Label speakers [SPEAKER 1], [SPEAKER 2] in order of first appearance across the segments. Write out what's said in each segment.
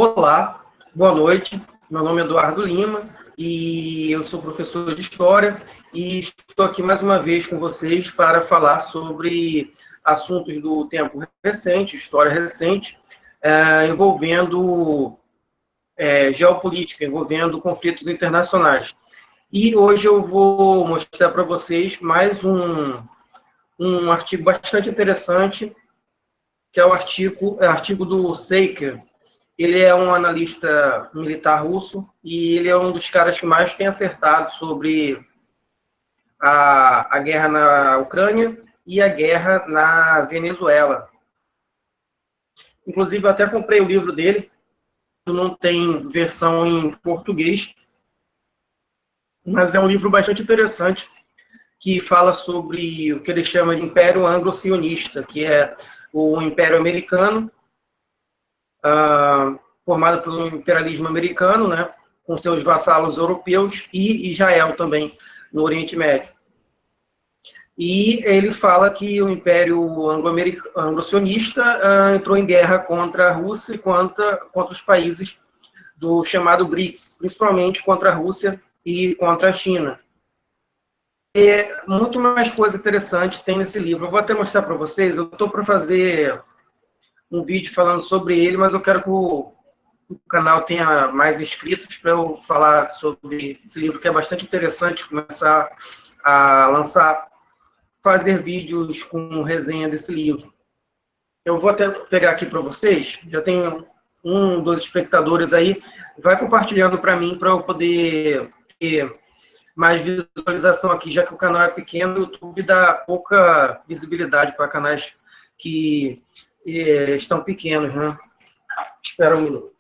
[SPEAKER 1] Olá, boa noite. Meu nome é Eduardo Lima e eu sou professor de História e estou aqui mais uma vez com vocês para falar sobre assuntos do tempo recente, história recente, envolvendo geopolítica, envolvendo conflitos internacionais. E hoje eu vou mostrar para vocês mais um artigo bastante interessante, que é o artigo do Seyker. Ele é um analista militar russo e ele é um dos caras que mais tem acertado sobre a guerra na Ucrânia e a guerra na Venezuela. Inclusive, eu até comprei o livro dele, não tem versão em português, mas é um livro bastante interessante que fala sobre o que ele chama de Império Anglo-Sionista, que é o Império Americano, formado pelo imperialismo americano, né, com seus vassalos europeus, e Israel também, no Oriente Médio. E ele fala que o Império Anglo-Sionista entrou em guerra contra a Rússia e contra os países do chamado BRICS, principalmente contra a Rússia e contra a China. E muito mais coisa interessante tem nesse livro. Eu vou até mostrar para vocês. Eu estou para fazer um vídeo falando sobre ele, mas eu quero que o canal tenha mais inscritos para eu falar sobre esse livro, que é bastante interessante, começar a fazer vídeos com resenha desse livro. Eu vou até pegar aqui para vocês, já tem dos espectadores aí, vai compartilhando para mim, para eu poder ter mais visualização aqui, já que o canal é pequeno, o YouTube dá pouca visibilidade para canais que estão pequenos, né? Espera um minuto.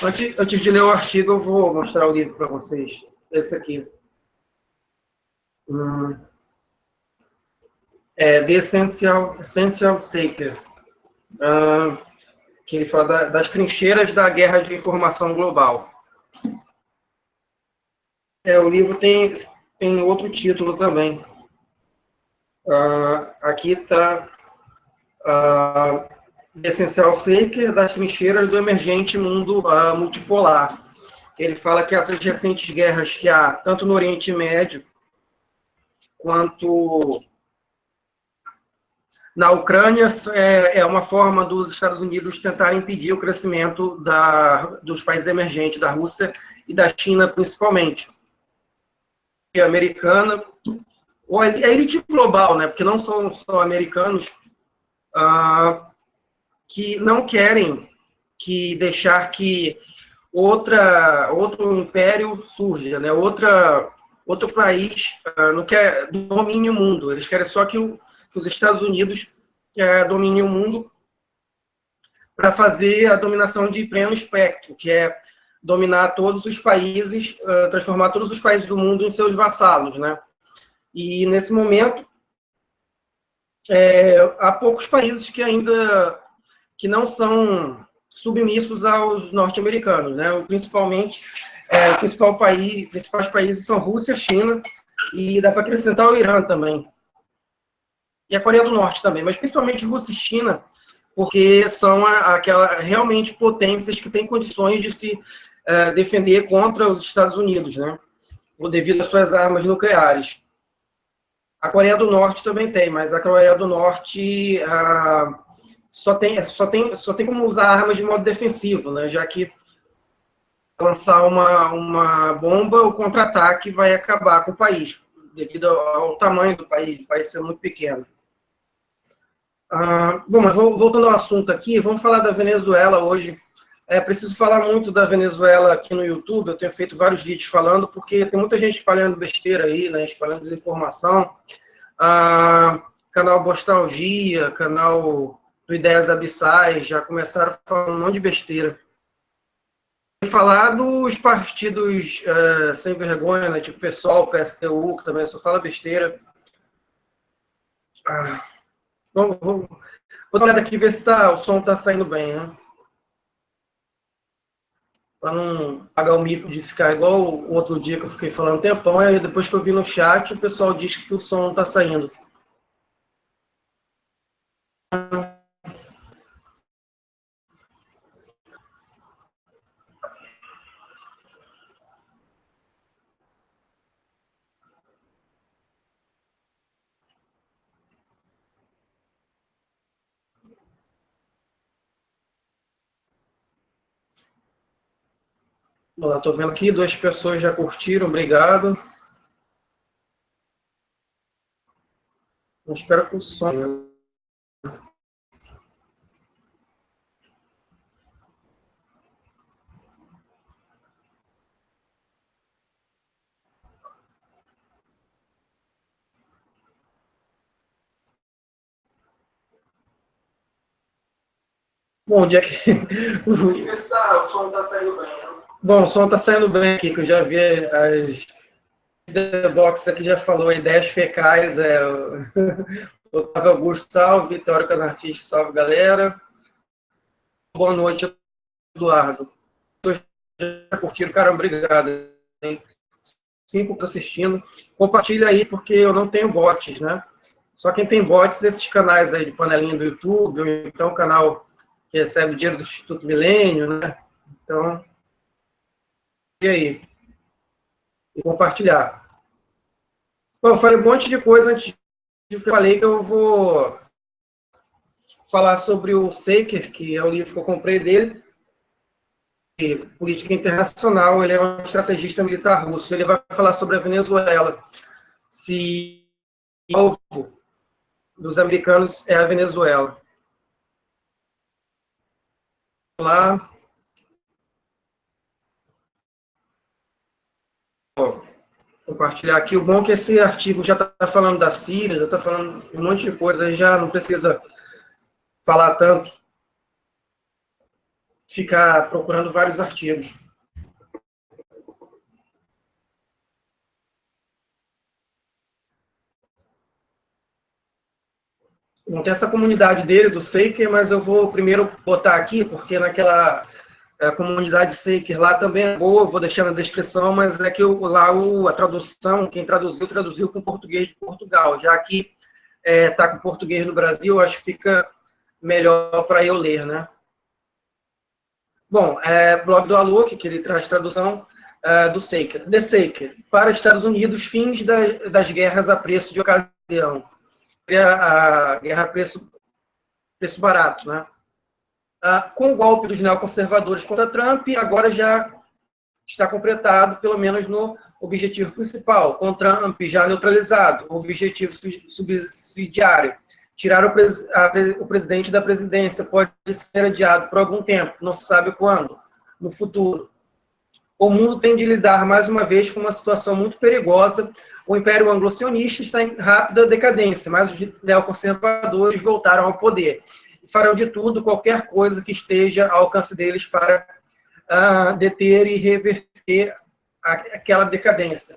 [SPEAKER 1] Antes de ler o artigo, eu vou mostrar o livro para vocês. Esse aqui. The Essential Seyker. Que ele fala das trincheiras da guerra de informação global. O livro tem outro título também. Aqui está The Essential Seyker, das trincheiras do emergente mundo multipolar. Ele fala que essas recentes guerras que há, tanto no Oriente Médio, quanto na Ucrânia, é uma forma dos Estados Unidos tentarem impedir o crescimento dos países emergentes, da Rússia e da China, principalmente. A americana, ou a elite global, né, porque não são só americanos, que não querem deixar que outro império surja, né, outro país não quer domine o mundo. Eles querem só que os Estados Unidos dominem o mundo para fazer a dominação de pleno espectro, que é dominar todos os países, transformar todos os países do mundo em seus vassalos, né? E nesse momento há poucos países que não são submissos aos norte-americanos, né? Principalmente principais países são Rússia, China, e dá para acrescentar o Irã também. E a Coreia do Norte também, mas principalmente Rússia e China, porque são realmente potências que têm condições de se defender contra os Estados Unidos, né? Ou devido às suas armas nucleares. A Coreia do Norte também tem, mas a Coreia do Norte só tem como usar armas de modo defensivo, né? Já que lançar uma bomba, o contra-ataque vai acabar com o país, devido ao tamanho do país, o país ser muito pequeno. Bom, mas voltando ao assunto aqui, vamos falar da Venezuela hoje. Preciso falar muito da Venezuela aqui no YouTube, eu tenho feito vários vídeos falando, porque tem muita gente espalhando besteira aí, né, espalhando desinformação. Canal Bostalgia, canal do Ideias Abissais, já começaram a falar um monte de besteira. Falar dos partidos sem vergonha, né, tipo PSOL, PSTU, que também só fala besteira. Vou dar uma olhada aqui e ver se o som está saindo bem, né? para não pagar o mico de ficar igual o outro dia que eu fiquei falando um tempão, aí depois que eu vi no chat, o pessoal diz que o som não está saindo. Estou vendo aqui, 2 pessoas já curtiram, obrigado. Eu espero que o som... Bom, onde é que... o som está saindo bem. Bom, o som está saindo bem aqui, que eu já vi as... The Box aqui já falou, ideias fecais, Otávio Augusto, salve, teórico anarquista, salve, galera. Boa noite, Eduardo. Já curtiram, cara, obrigado. Hein? 5 assistindo. Compartilha aí, porque eu não tenho bots, né? Só quem tem bots, esses canais aí de panelinha do YouTube, ou então o canal que recebe dinheiro do Instituto Milênio, né? Então, e aí? E compartilhar. Bom, eu falei um monte de coisa antes de que eu falei que eu vou falar sobre o Saker, que é o livro que eu comprei dele, Política Internacional. Ele é um estrategista militar russo. Ele vai falar sobre a Venezuela. Se o alvo dos americanos é a Venezuela. Lá. Vou compartilhar aqui. O bom é que esse artigo já está falando da Síria, já está falando um monte de coisa, aí já não precisa falar tanto, ficar procurando vários artigos. Não tem essa comunidade dele, do Saker, mas eu vou primeiro botar aqui, porque naquela comunidade Saker lá também é boa, eu vou deixar na descrição, mas é que lá a tradução, quem traduziu com português de Portugal. Já aqui está com português no Brasil, acho que fica melhor para eu ler, né? Bom, blog do Alok, que ele traz tradução do Saker. The Saker, para Estados Unidos, fins das guerras a preço de ocasião. A guerra a preço barato, né? Com o golpe dos neoconservadores contra Trump, agora já está completado, pelo menos no objetivo principal, com Trump já neutralizado, o objetivo subsidiário. Tirar o presidente da presidência pode ser adiado por algum tempo, não se sabe quando, no futuro. O mundo tem de lidar, mais uma vez, com uma situação muito perigosa. O Império Anglo-Sionista está em rápida decadência, mas os neoconservadores voltaram ao poder. E farão de tudo, qualquer coisa que esteja ao alcance deles para deter e reverter aquela decadência.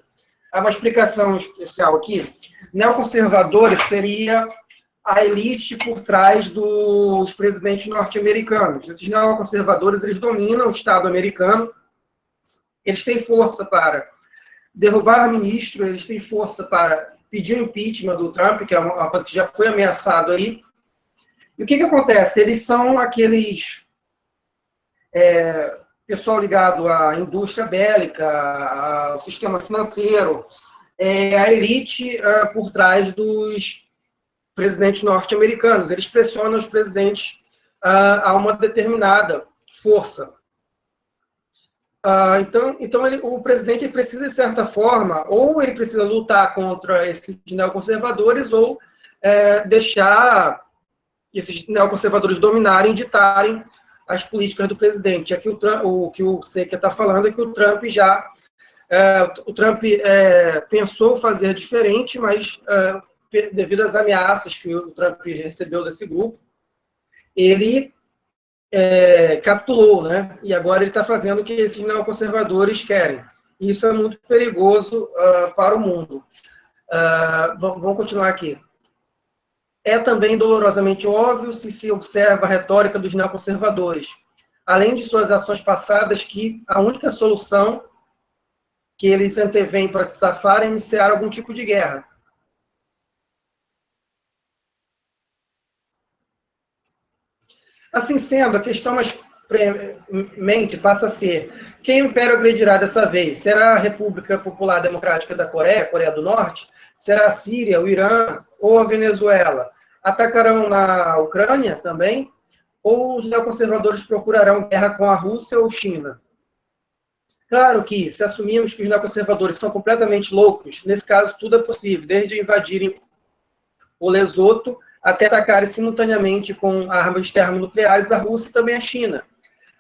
[SPEAKER 1] Há uma explicação especial aqui. Neoconservadores seria a elite por trás dos presidentes norte-americanos. Esses neoconservadores, eles dominam o Estado americano, eles têm força para derrubar ministro, eles têm força para pedir o impeachment do Trump, que é uma coisa que já foi ameaçado aí. E o que acontece? Eles são aqueles pessoal ligado à indústria bélica, ao sistema financeiro, a elite por trás dos presidentes norte-americanos. Eles pressionam os presidentes a uma determinada força. Então o presidente precisa, de certa forma, ou ele precisa lutar contra esses neoconservadores, ou deixar esses neoconservadores dominarem, ditarem as políticas do presidente. Aqui o que o Saker está falando é que o Trump pensou fazer diferente, mas devido às ameaças que o Trump recebeu desse grupo, ele capitulou, né? E agora ele está fazendo o que esses neoconservadores querem. Isso é muito perigoso para o mundo. Vamos continuar aqui. É também dolorosamente óbvio se observa a retórica dos neoconservadores. além de suas ações passadas, que a única solução que eles antevêm para se safar é iniciar algum tipo de guerra. Assim sendo, a questão mais premente passa a ser: quem o Império agredirá dessa vez? Será a República Popular Democrática da Coreia, Coreia do Norte? Será a Síria, o Irã ou a Venezuela? Atacarão na Ucrânia também? Ou os neoconservadores procurarão guerra com a Rússia ou China? Claro que, se assumirmos que os neoconservadores são completamente loucos, nesse caso tudo é possível, desde invadirem o Lesoto até atacarem simultaneamente com armas termonucleares a Rússia e também a China.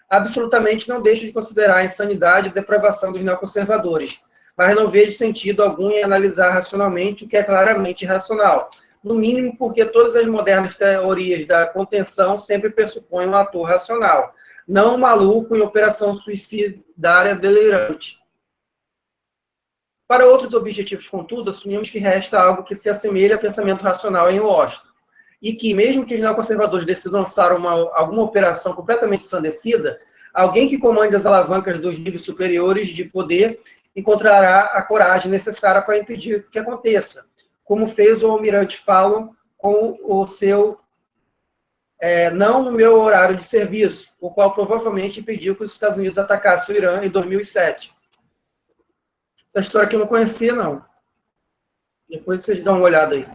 [SPEAKER 1] Absolutamente não deixo de considerar a insanidade e depravação dos neoconservadores, mas não vejo sentido algum em analisar racionalmente o que é claramente irracional. No mínimo porque todas as modernas teorias da contenção sempre pressupõem um ator racional, não um maluco em operação suicidária delirante. Para outros objetivos, contudo, assumimos que resta algo que se assemelha a pensamento racional em Washington, e que, mesmo que os neoconservadores decidam lançar alguma operação completamente ensandecida, alguém que comande as alavancas dos níveis superiores de poder encontrará a coragem necessária para impedir que aconteça, como fez o almirante Fallon com o seu não no meu horário de serviço, o qual provavelmente impediu que os Estados Unidos atacassem o Irã em 2007. Essa história que eu não conhecia, não. Depois vocês dão uma olhada aí.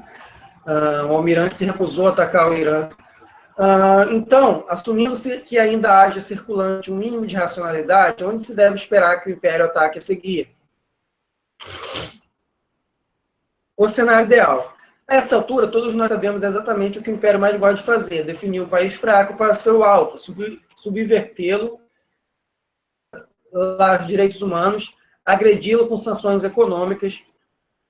[SPEAKER 1] O almirante se recusou a atacar o Irã. Então, assumindo-se que ainda haja circulante um mínimo de racionalidade, onde se deve esperar que o Império ataque a seguir? O cenário ideal. A essa altura, todos nós sabemos exatamente o que o Império mais gosta de fazer: definir um país fraco para seu alvo, subvertê-lo, os direitos humanos, agredi-lo com sanções econômicas,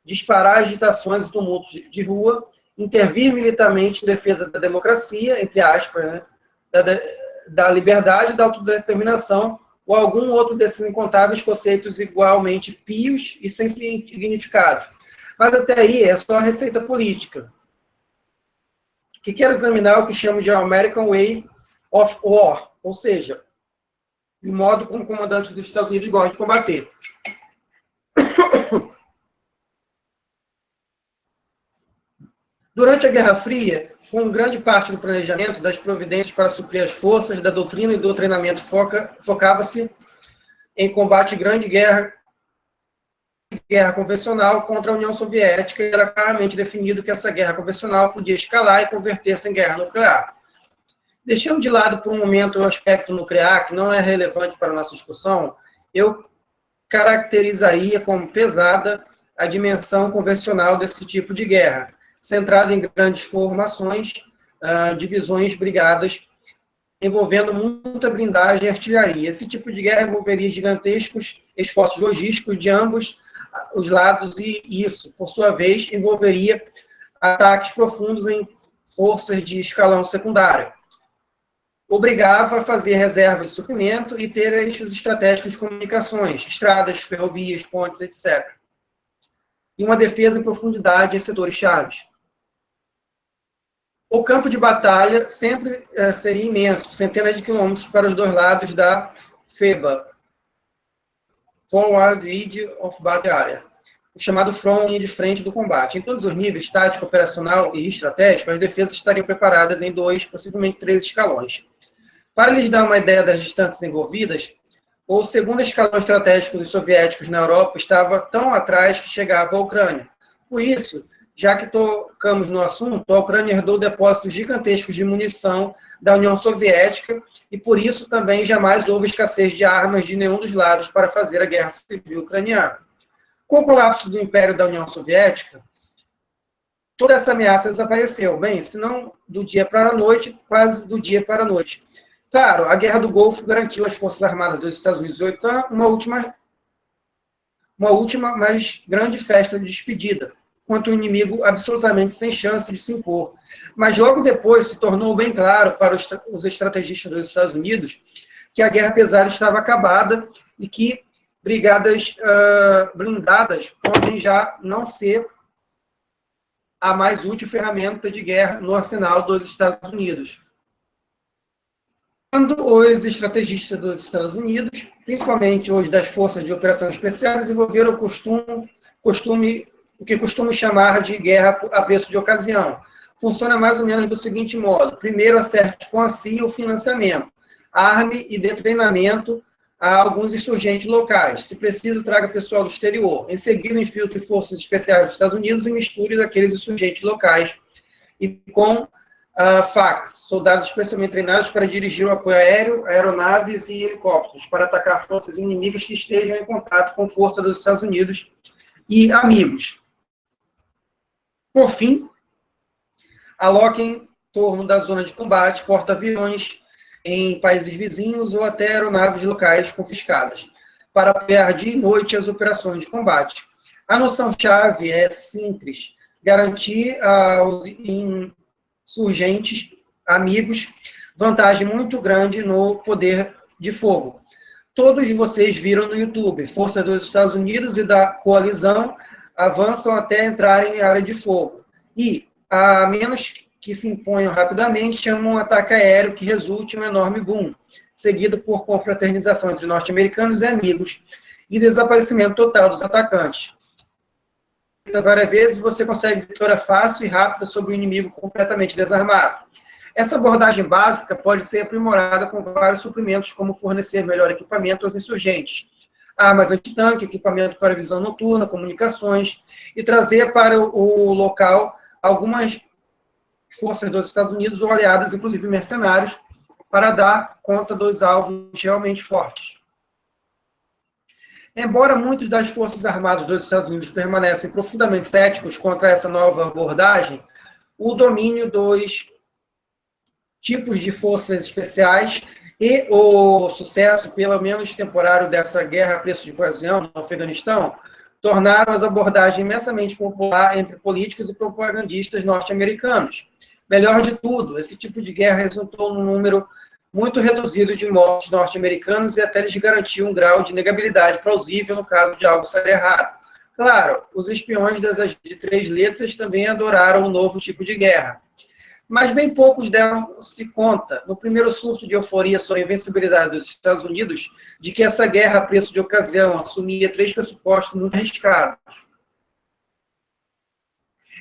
[SPEAKER 1] disparar agitações e tumultos de rua, intervir militarmente em defesa da democracia, entre aspas, né, da liberdade e da autodeterminação, ou algum outro desses incontáveis conceitos igualmente pios e sem significado. Mas até aí é só receita política. Que quero examinar o que chamo de American Way of War, ou seja, o modo como comandantes dos Estados Unidos gostam de combater. Durante a Guerra Fria, com grande parte do planejamento das providências para suprir as forças da doutrina e do treinamento focava-se em combate grande guerra convencional contra a União Soviética, e era claramente definido que essa guerra convencional podia escalar e converter-se em guerra nuclear. Deixando de lado por um momento o aspecto nuclear, que não é relevante para a nossa discussão, eu caracterizaria como pesada a dimensão convencional desse tipo de guerra, centrada em grandes formações, divisões, brigadas, envolvendo muita blindagem e artilharia. Esse tipo de guerra envolveria gigantescos esforços logísticos de ambos os lados, e isso, por sua vez, envolveria ataques profundos em forças de escalão secundário. Obrigava a fazer reservas de suprimento e ter eixos estratégicos de comunicações, estradas, ferrovias, pontes, etc. E uma defesa em profundidade em setores chaves. O campo de batalha sempre seria imenso, centenas de quilômetros para os dois lados da FEBA, Forward Edge of Battle Area, o chamado front, linha de frente do combate. Em todos os níveis, tático, operacional e estratégico, as defesas estariam preparadas em 2, possivelmente 3 escalões. Para lhes dar uma ideia das distâncias envolvidas, o segundo escalão estratégico dos soviéticos na Europa estava tão atrás que chegava à Ucrânia. Por isso, já que tocamos no assunto, a Ucrânia herdou depósitos gigantescos de munição da União Soviética e, por isso, também jamais houve escassez de armas de nenhum dos lados para fazer a guerra civil ucraniana. Com o colapso do Império da União Soviética, toda essa ameaça desapareceu. Bem, se não do dia para a noite, quase do dia para a noite. Claro, a Guerra do Golfo garantiu às Forças Armadas dos Estados Unidos e OTAN uma última, mas grande festa de despedida, contra um inimigo absolutamente sem chance de se impor. Mas logo depois se tornou bem claro para os estrategistas dos Estados Unidos que a guerra pesada estava acabada e que brigadas blindadas podem já não ser a mais útil ferramenta de guerra no arsenal dos Estados Unidos. Quando os estrategistas dos Estados Unidos, principalmente os das Forças de Operação Especial, desenvolveram o que costumam chamar de guerra a preço de ocasião. Funciona mais ou menos do seguinte modo: primeiro, acerte com a CIA o financiamento, arme e dê treinamento a alguns insurgentes locais. Se preciso, traga pessoal do exterior. Em seguida, infiltre forças especiais dos Estados Unidos e misture daqueles insurgentes locais e com FACs, soldados especialmente treinados para dirigir o apoio aéreo, aeronaves e helicópteros, para atacar forças inimigas que estejam em contato com força dos Estados Unidos e amigos. Por fim, aloquem em torno da zona de combate porta-aviões em países vizinhos ou até aeronaves locais confiscadas, para apoiar dia e noite as operações de combate. A noção-chave é simples: garantir aos insurgentes amigos vantagem muito grande no poder de fogo. Todos vocês viram no YouTube, forças dos Estados Unidos e da coalizão avançam até entrarem em área de fogo. E, a menos que se imponham rapidamente, chamam um ataque aéreo que resulte em um enorme boom, seguido por confraternização entre norte-americanos e amigos, e desaparecimento total dos atacantes. Várias vezes você consegue vitória fácil e rápida sobre o inimigo completamente desarmado. Essa abordagem básica pode ser aprimorada com vários suprimentos, como fornecer melhor equipamento aos insurgentes, armas antitanque, equipamento para visão noturna, comunicações, e trazer para o local algumas forças dos Estados Unidos ou aliadas, inclusive mercenários, para dar conta dos alvos realmente fortes. Embora muitos das forças armadas dos Estados Unidos permanecem profundamente céticos contra essa nova abordagem, o domínio dos tipos de forças especiais e o sucesso, pelo menos temporário, dessa guerra a preço de ocasião no Afeganistão, tornaram as abordagens imensamente popular entre políticos e propagandistas norte-americanos. Melhor de tudo, esse tipo de guerra resultou num número muito reduzido de mortos norte-americanos e até lhes garantiu um grau de negabilidade plausível no caso de algo sair errado. Claro, os espiões de 3 letras também adoraram o novo tipo de guerra. Mas bem poucos deram-se conta, no primeiro surto de euforia sobre a invencibilidade dos Estados Unidos, de que essa guerra a preço de ocasião assumia 3 pressupostos muito arriscados.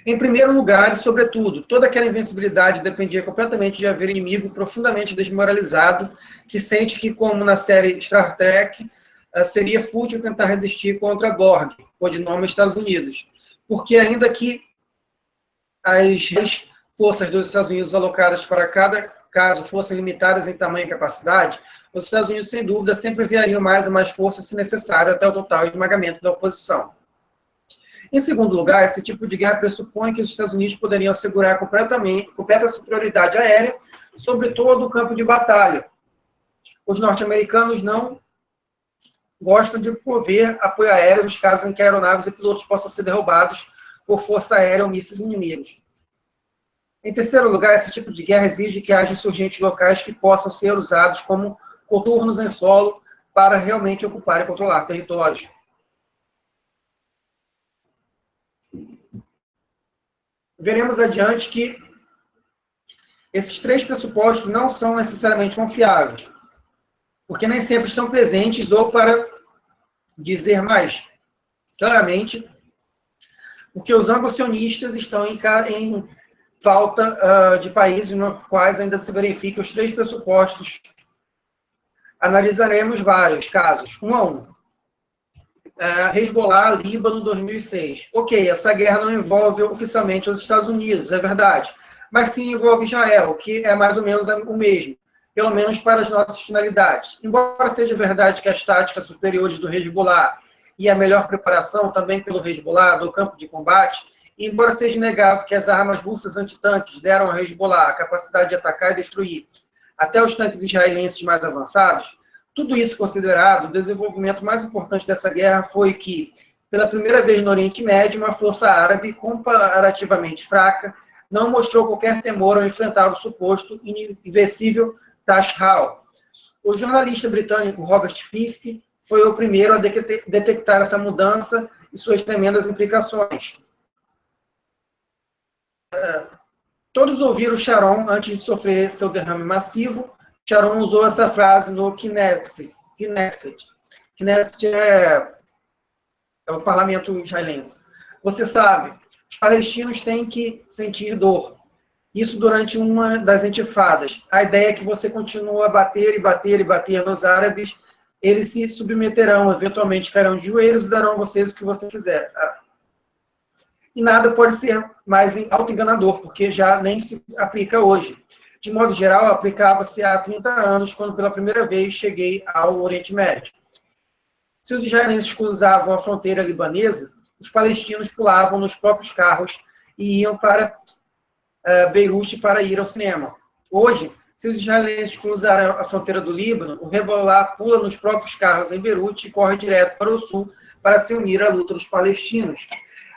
[SPEAKER 1] Em primeiro lugar, e sobretudo, toda aquela invencibilidade dependia completamente de haver inimigo profundamente desmoralizado, que sente que, como na série Star Trek, seria fútil tentar resistir contra Borg, codinome Estados Unidos. Porque ainda que as forças dos Estados Unidos alocadas para cada caso fossem limitadas em tamanho e capacidade, os Estados Unidos, sem dúvida, sempre enviariam mais e mais forças, se necessário, até o total esmagamento da oposição. Em segundo lugar, esse tipo de guerra pressupõe que os Estados Unidos poderiam assegurar completa superioridade aérea sobre todo o campo de batalha. Os norte-americanos não gostam de prover apoio aéreo nos casos em que aeronaves e pilotos possam ser derrubados por força aérea ou mísseis inimigos. Em terceiro lugar, esse tipo de guerra exige que haja insurgentes locais que possam ser usados como coturnos em solo para realmente ocupar e controlar territórios. Veremos adiante que esses 3 pressupostos não são necessariamente confiáveis, porque nem sempre estão presentes, ou, para dizer mais claramente, porque os anglo-sionistas estão em falta de países nos quais ainda se verificam os 3 pressupostos. Analisaremos vários casos, um a um. Hezbollah, Líbano, 2006. Ok, essa guerra não envolve oficialmente os Estados Unidos, é verdade, mas sim envolve Israel, que é mais ou menos o mesmo, pelo menos para as nossas finalidades. Embora seja verdade que as táticas superiores do Hezbollah e a melhor preparação também pelo Hezbollah do campo de combate, e embora seja inegável que as armas russas antitanques deram ao Hezbollah a capacidade de atacar e destruir até os tanques israelenses mais avançados, tudo isso considerado, o desenvolvimento mais importante dessa guerra foi que, pela primeira vez no Oriente Médio, uma força árabe comparativamente fraca não mostrou qualquer temor ao enfrentar o suposto invencível Tashal. O jornalista britânico Robert Fisk foi o primeiro a detectar essa mudança e suas tremendas implicações. Todos ouviram Sharon antes de sofrer seu derrame massivo, Sharon usou essa frase no Knesset. Knesset é o parlamento israelense. Você sabe, os palestinos têm que sentir dor. Isso durante uma das intifadas. A ideia é que você continua a bater e bater e bater nos árabes, eles se submeterão, eventualmente cairão de joelhos e darão a vocês o que você quiser. E nada pode ser mais auto-enganador, porque já nem se aplica hoje. De modo geral, aplicava-se há 30 anos, quando pela primeira vez cheguei ao Oriente Médio. Se os israelenses cruzavam a fronteira libanesa, os palestinos pulavam nos próprios carros e iam para Beirute para ir ao cinema. Hoje, se os israelenses cruzarem a fronteira do Líbano, o Hezbollah pula nos próprios carros em Beirute e corre direto para o sul para se unir à luta dos palestinos.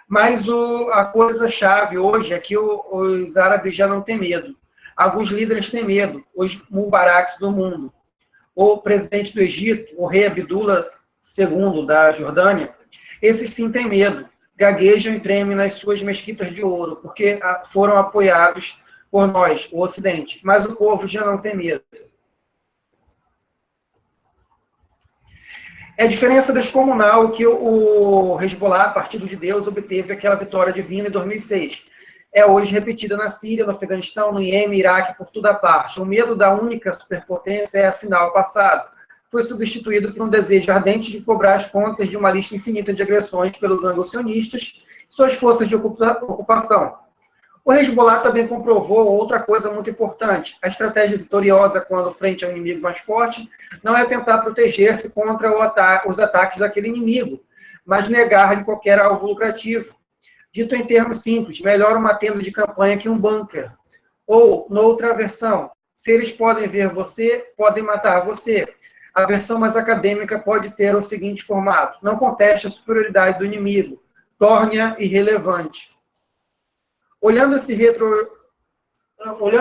[SPEAKER 1] Mas a coisa-chave hoje é que os árabes já não têm medo. Alguns líderes têm medo, os Mubaraks do mundo. O presidente do Egito, o rei Abdullah II da Jordânia, esses sim têm medo, gaguejam e tremem nas suas mesquitas de ouro, porque foram apoiados por nós, o Ocidente. Mas o povo já não tem medo. É a diferença descomunal que o Hezbollah, Partido de Deus, obteve aquela vitória divina em 2006. É hoje repetida na Síria, no Afeganistão, no Iêmen, Iraque, por toda parte. O medo da única superpotência é, afinal, passado. Foi substituído por um desejo ardente de cobrar as contas de uma lista infinita de agressões pelos anglo-sionistas e suas forças de ocupação. O Hezbollah também comprovou outra coisa muito importante. A estratégia vitoriosa quando frente a um inimigo mais forte não é tentar proteger-se contra os ataques daquele inimigo, mas negar-lhe qualquer alvo lucrativo. Dito em termos simples, melhor uma tenda de campanha que um bunker. Ou, noutra versão, se eles podem ver você, podem matar você. A versão mais acadêmica pode ter o seguinte formato: não conteste a superioridade do inimigo, torne-a irrelevante. Olhando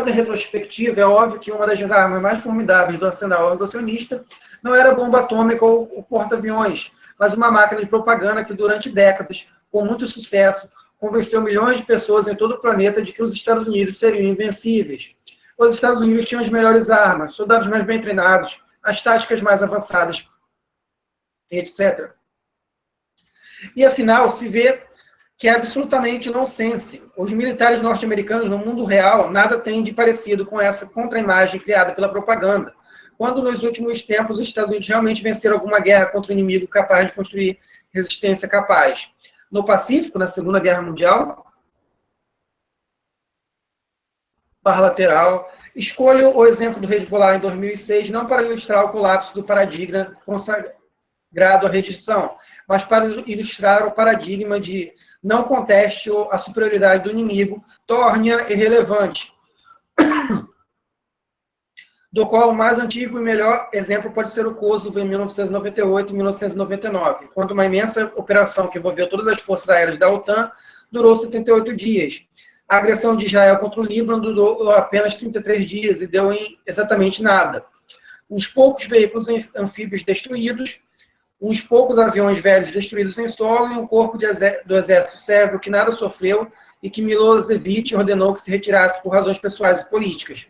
[SPEAKER 1] em retrospectiva, é óbvio que uma das armas mais formidáveis do arsenal anglo-sionista não era a bomba atômica ou o porta-aviões, mas uma máquina de propaganda que, durante décadas, com muito sucesso, convenceu milhões de pessoas em todo o planeta de que os Estados Unidos seriam invencíveis. Os Estados Unidos tinham as melhores armas, soldados mais bem treinados, as táticas mais avançadas, etc. E, afinal, se vê que é absolutamente nonsense. Os militares norte-americanos, no mundo real, nada têm de parecido com essa contra-imagem criada pela propaganda. Quando, nos últimos tempos, os Estados Unidos realmente venceram alguma guerra contra o inimigo capaz de construir resistência capaz? No Pacífico, na Segunda Guerra Mundial? Barra lateral. Escolho o exemplo do Hezbollah em 2006, não para ilustrar o colapso do paradigma consagrado à redição, mas para ilustrar o paradigma de não conteste a superioridade do inimigo, torne-a irrelevante, do qual o mais antigo e melhor exemplo pode ser o Kosovo em 1998 e 1999, quando uma imensa operação que envolveu todas as forças aéreas da OTAN durou 78 dias. A agressão de Israel contra o Líbano durou apenas 33 dias e deu em exatamente nada. Uns poucos veículos anfíbios destruídos, uns poucos aviões velhos destruídos em solo e um corpo do exército sérvio que nada sofreu e que Milosevic ordenou que se retirasse por razões pessoais e políticas.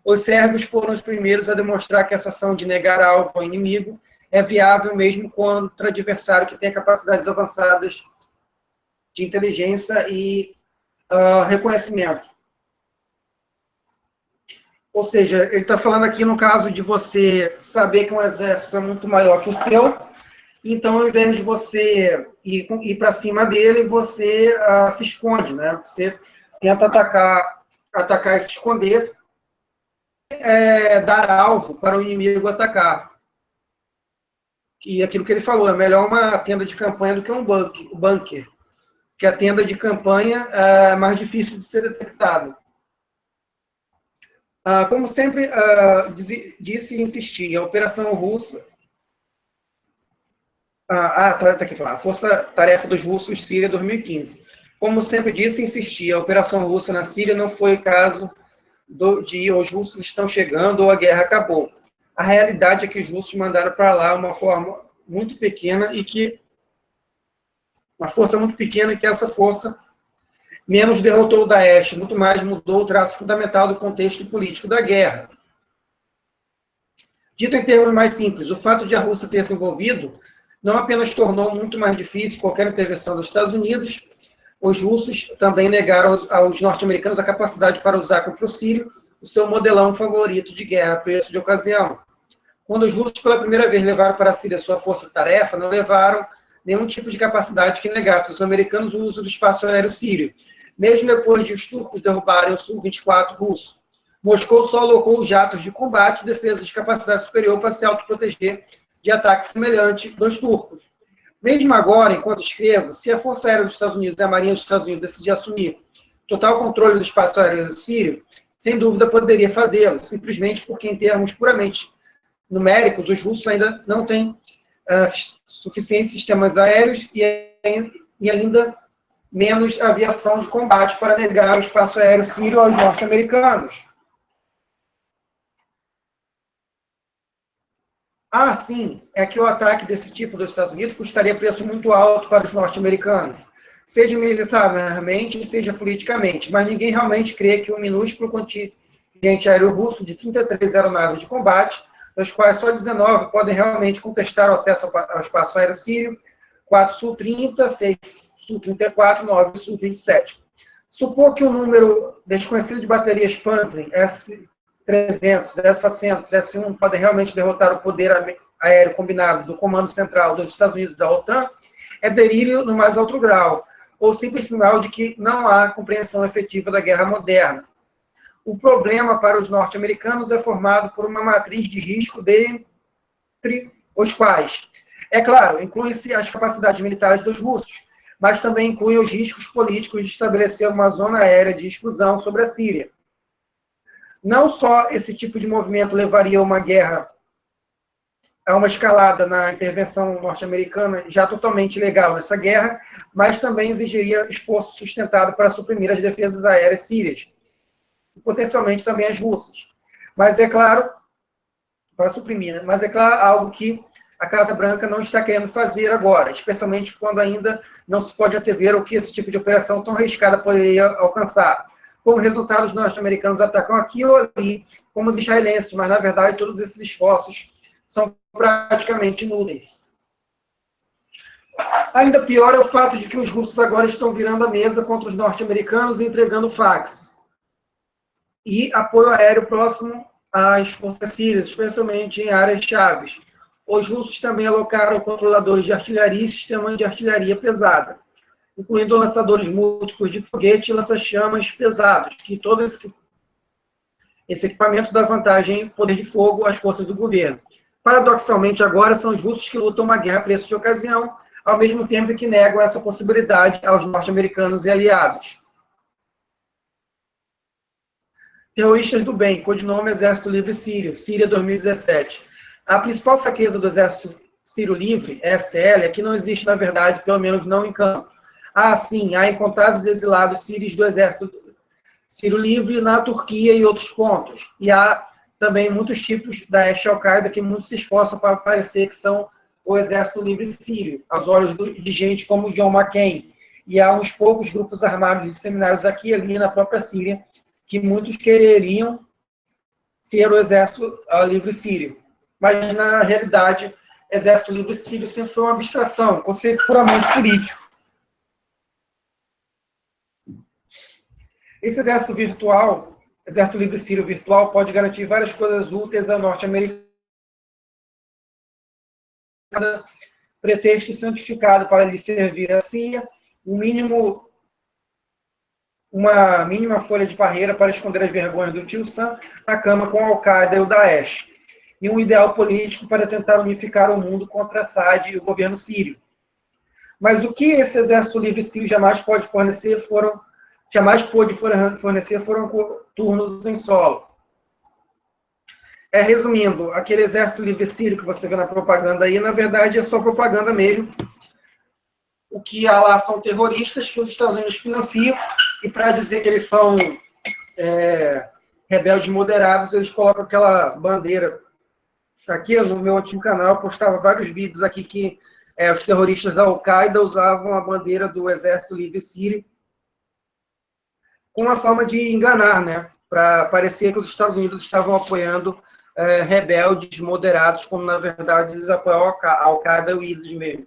[SPEAKER 1] Os sérvios foram os primeiros a demonstrar que essa ação de negar alvo ao inimigo é viável mesmo contra adversário que tem capacidades avançadas de inteligência e reconhecimento. Ou seja, ele está falando aqui no caso de você saber que um exército é muito maior que o seu, então, ao invés de você ir para cima dele, você se esconde, né? Você tenta atacar e se esconder, dar alvo para o inimigo atacar. E aquilo que ele falou, é melhor uma tenda de campanha do que um bunker, que a tenda de campanha é mais difícil de ser detectada. Como sempre disse e insisti, a operação russa... tá aqui falando. Força-tarefa dos russos, Síria, 2015. Como sempre disse e insisti, a operação russa na Síria não foi o caso de os russos estão chegando ou a guerra acabou. A realidade é que os russos mandaram para lá uma forma muito pequena e que uma força muito pequena e que essa força menos derrotou o Daesh, muito mais mudou o traço fundamental do contexto político da guerra. Dito em termos mais simples, o fato de a Rússia ter se envolvido não apenas tornou muito mais difícil qualquer intervenção dos Estados Unidos, os russos também negaram aos norte-americanos a capacidade para usar contra o Sírio o seu modelão favorito de guerra a preço de ocasião. Quando os russos pela primeira vez levaram para a Síria sua força-tarefa, não levaram nenhum tipo de capacidade que negasse aos americanos o uso do espaço aéreo sírio, mesmo depois de os turcos derrubarem o Su-24 russo. Moscou só alocou jatos de combate e defesa de capacidade superior para se autoproteger de ataques semelhantes dos turcos. Mesmo agora, enquanto escrevo, se a Força Aérea dos Estados Unidos e a Marinha dos Estados Unidos decidir assumir total controle do espaço aéreo sírio, sem dúvida poderia fazê-lo, simplesmente porque, em termos puramente numéricos, os russos ainda não têm suficientes sistemas aéreos e ainda menos aviação de combate para negar o espaço aéreo sírio aos norte-americanos. Ah, sim, é que o ataque desse tipo dos Estados Unidos custaria preço muito alto para os norte-americanos, seja militarmente, seja politicamente, mas ninguém realmente crê que um minúsculo contingente aéreo russo de 33 aeronaves de combate, das quais só 19 podem realmente contestar o acesso ao espaço aéreo sírio, 4 Su-30, 6 Su-34, 9 Su-27. Supor que o número desconhecido de baterias Panzer S-300, S-400, S-1 podem realmente derrotar o poder aéreo combinado do Comando Central dos Estados Unidos e da OTAN, é delírio no mais alto grau, ou simples sinal de que não há compreensão efetiva da guerra moderna. O problema para os norte-americanos é formado por uma matriz de risco dentre os quais, é claro, incluem-se as capacidades militares dos russos, mas também incluem os riscos políticos de estabelecer uma zona aérea de exclusão sobre a Síria. Não só esse tipo de movimento levaria a uma guerra, a uma escalada na intervenção norte-americana já totalmente ilegal nessa guerra, mas também exigiria esforço sustentado para suprimir as defesas aéreas sírias, e potencialmente também as russas. Mas é claro, para suprimir, né? Mas é claro, algo que a Casa Branca não está querendo fazer agora, especialmente quando ainda não se pode antever o que esse tipo de operação tão arriscada poderia alcançar. Como resultado, os norte-americanos atacam aqui ou ali, como os israelenses, mas, na verdade, todos esses esforços são praticamente inúteis. Ainda pior é o fato de que os russos agora estão virando a mesa contra os norte-americanos e entregando fax e apoio aéreo próximo às forças sírias, especialmente em áreas chaves. Os russos também alocaram controladores de artilharia e sistemas de artilharia pesada, incluindo lançadores múltiplos de foguete e lança-chamas pesados, que todo esse equipamento dá vantagem em poder de fogo às forças do governo. Paradoxalmente, agora são os russos que lutam uma guerra a preço de ocasião, ao mesmo tempo que negam essa possibilidade aos norte-americanos e aliados. Terroristas do Bem, codinome Exército Livre Sírio, Síria 2017. A principal fraqueza do Exército Sírio Livre, ESL, é que não existe, na verdade, pelo menos não em campo. Sim, há incontáveis exilados sírios do Exército Sírio Livre na Turquia e outros pontos. E há também muitos tipos da Al-Qaeda que muitos se esforçam para parecer que são o Exército Livre Sírio, aos olhos de gente como John McCain. E há uns poucos grupos armados e seminários aqui e ali na própria Síria, que muitos quereriam ser o Exército Livre Sírio. Mas, na realidade, Exército Livre Sírio sempre foi uma abstração, um conceito puramente político. Esse exército virtual, Exército Livre Sírio virtual, pode garantir várias coisas úteis ao norte-americano, pretexto santificado para lhe servir a CIA, uma mínima folha de barreira para esconder as vergonhas do tio Sam na cama com a Al-Qaeda e o Daesh, e um ideal político para tentar unificar o mundo contra Assad e o governo sírio. Mas o que esse Exército Livre Sírio jamais pôde fornecer foram turnos em solo. Resumindo, aquele Exército Livre Sírio que você vê na propaganda aí, na verdade, é só propaganda mesmo. O que há lá são terroristas que os Estados Unidos financiam, e para dizer que eles são rebeldes moderados, eles colocam aquela bandeira. Aqui no meu antigo canal, eu postava vários vídeos aqui que os terroristas da Al-Qaeda usavam a bandeira do Exército Livre Sírio com uma forma de enganar, né? Para parecer que os Estados Unidos estavam apoiando rebeldes moderados, como na verdade eles apoiam a Al-Qaeda e o ISIS mesmo.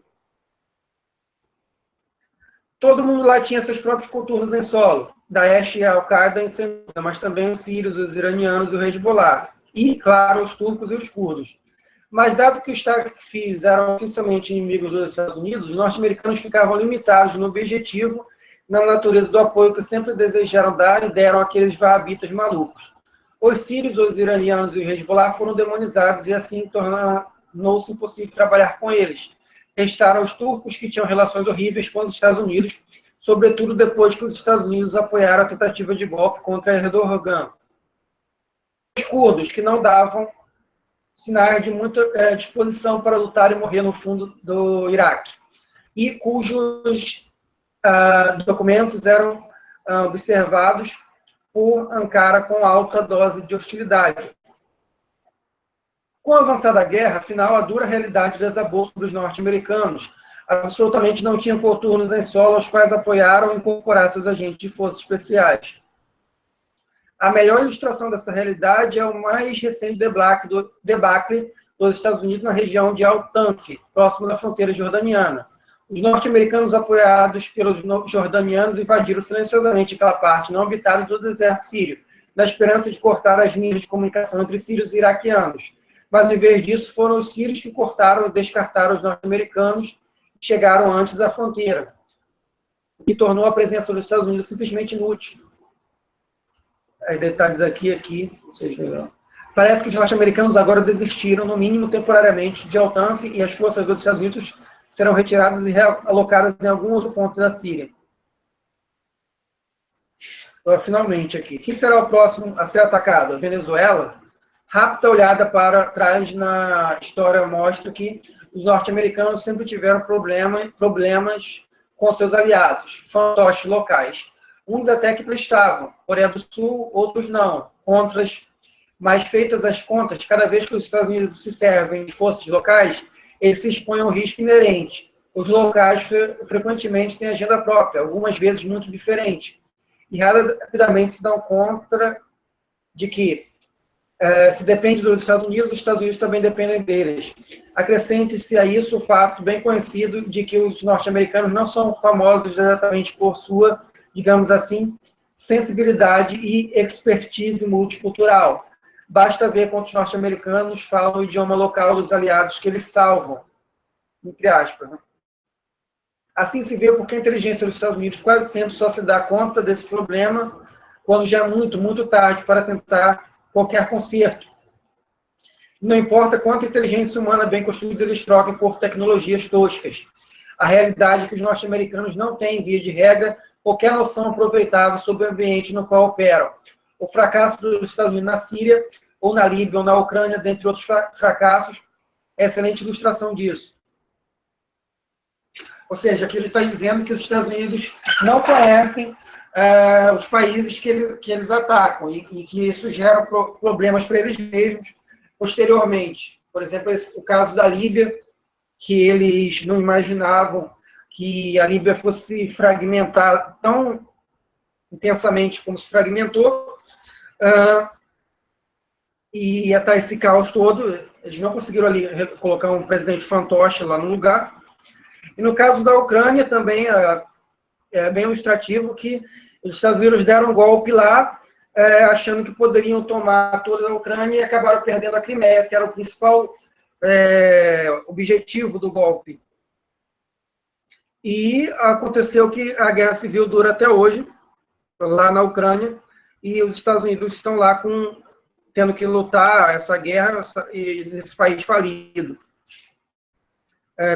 [SPEAKER 1] Todo mundo lá tinha seus próprios contornos em solo. Daesh e a Al-Qaeda em Centro, mas também os sírios, os iranianos e o Hezbollah. E, claro, os turcos e os curdos. Mas, dado que os Takfis eram oficialmente inimigos dos Estados Unidos, os norte-americanos ficavam limitados no objetivo, na natureza do apoio que sempre desejaram dar e deram àqueles wahhabitas malucos. Os sírios, os iranianos e o Hezbollah foram demonizados e assim tornou-se impossível trabalhar com eles. Restaram os turcos, que tinham relações horríveis com os Estados Unidos, sobretudo depois que os Estados Unidos apoiaram a tentativa de golpe contra Erdogan. Os curdos, que não davam sinais de muita disposição para lutar e morrer no fundo do Iraque, e cujos documentos eram observados por Ankara com alta dose de hostilidade. Com a avançada guerra, afinal, a dura realidade desabou sobre os norte-americanos. Absolutamente não tinham contornos em solo aos quais apoiaram e incorporar seus agentes de forças especiais. A melhor ilustração dessa realidade é o mais recente debacle dos Estados Unidos na região de Al-Tanf, próximo da fronteira jordaniana. Os norte-americanos, apoiados pelos jordanianos, invadiram silenciosamente aquela parte não habitada do deserto sírio, na esperança de cortar as linhas de comunicação entre sírios e iraquianos. Mas, em vez disso, foram os sírios que cortaram e descartaram os norte-americanos e chegaram antes da fronteira, o que tornou a presença dos Estados Unidos simplesmente inútil. Aí, detalhes aqui, vocês verão. Parece que os norte-americanos agora desistiram, no mínimo temporariamente, de Al-Tanf e as forças dos Estados Unidos serão retiradas e realocadas em algum outro ponto da Síria. Finalmente, aqui. Quem será o próximo a ser atacado? A Venezuela? Rápida olhada para trás na história mostra que os norte-americanos sempre tiveram problemas com seus aliados, fantoches locais. Uns até que prestavam, Coreia do Sul, outros não, contras. Mas feitas as contas, cada vez que os Estados Unidos se servem de forças locais, eles se expõem a um risco inerente. Os locais frequentemente têm agenda própria, algumas vezes muito diferente. E rapidamente se dão conta de que, se depende dos Estados Unidos, os Estados Unidos também dependem deles. Acrescente-se a isso o fato bem conhecido de que os norte-americanos não são famosos exatamente por sua, digamos assim, sensibilidade e expertise multicultural. Basta ver quantos norte-americanos falam o idioma local dos aliados que eles salvam, entre aspas. Assim se vê porque a inteligência dos Estados Unidos quase sempre só se dá conta desse problema quando já é muito, muito tarde para tentar qualquer conserto. Não importa quanta inteligência humana bem construída eles troquem por tecnologias toscas. A realidade é que os norte-americanos não têm, via de regra, qualquer noção aproveitável sobre o ambiente no qual operam. O fracasso dos Estados Unidos na Síria, ou na Líbia, ou na Ucrânia, dentre outros fracassos, é excelente ilustração disso. Ou seja, aqui ele está dizendo que os Estados Unidos não conhecem os países que eles atacam e que isso gera problemas para eles mesmos posteriormente. Por exemplo, o caso da Líbia, que eles não imaginavam que a Líbia fosse fragmentar tão intensamente como se fragmentou, e até esse caos todo, eles não conseguiram ali colocar um presidente fantoche lá no lugar. E no caso da Ucrânia também é bem ilustrativo que os Estados Unidos deram um golpe lá, achando que poderiam tomar toda a Ucrânia e acabaram perdendo a Crimeia, que era o principal objetivo do golpe. E aconteceu que a guerra civil dura até hoje, lá na Ucrânia, e os Estados Unidos estão lá tendo que lutar essa guerra nesse país falido.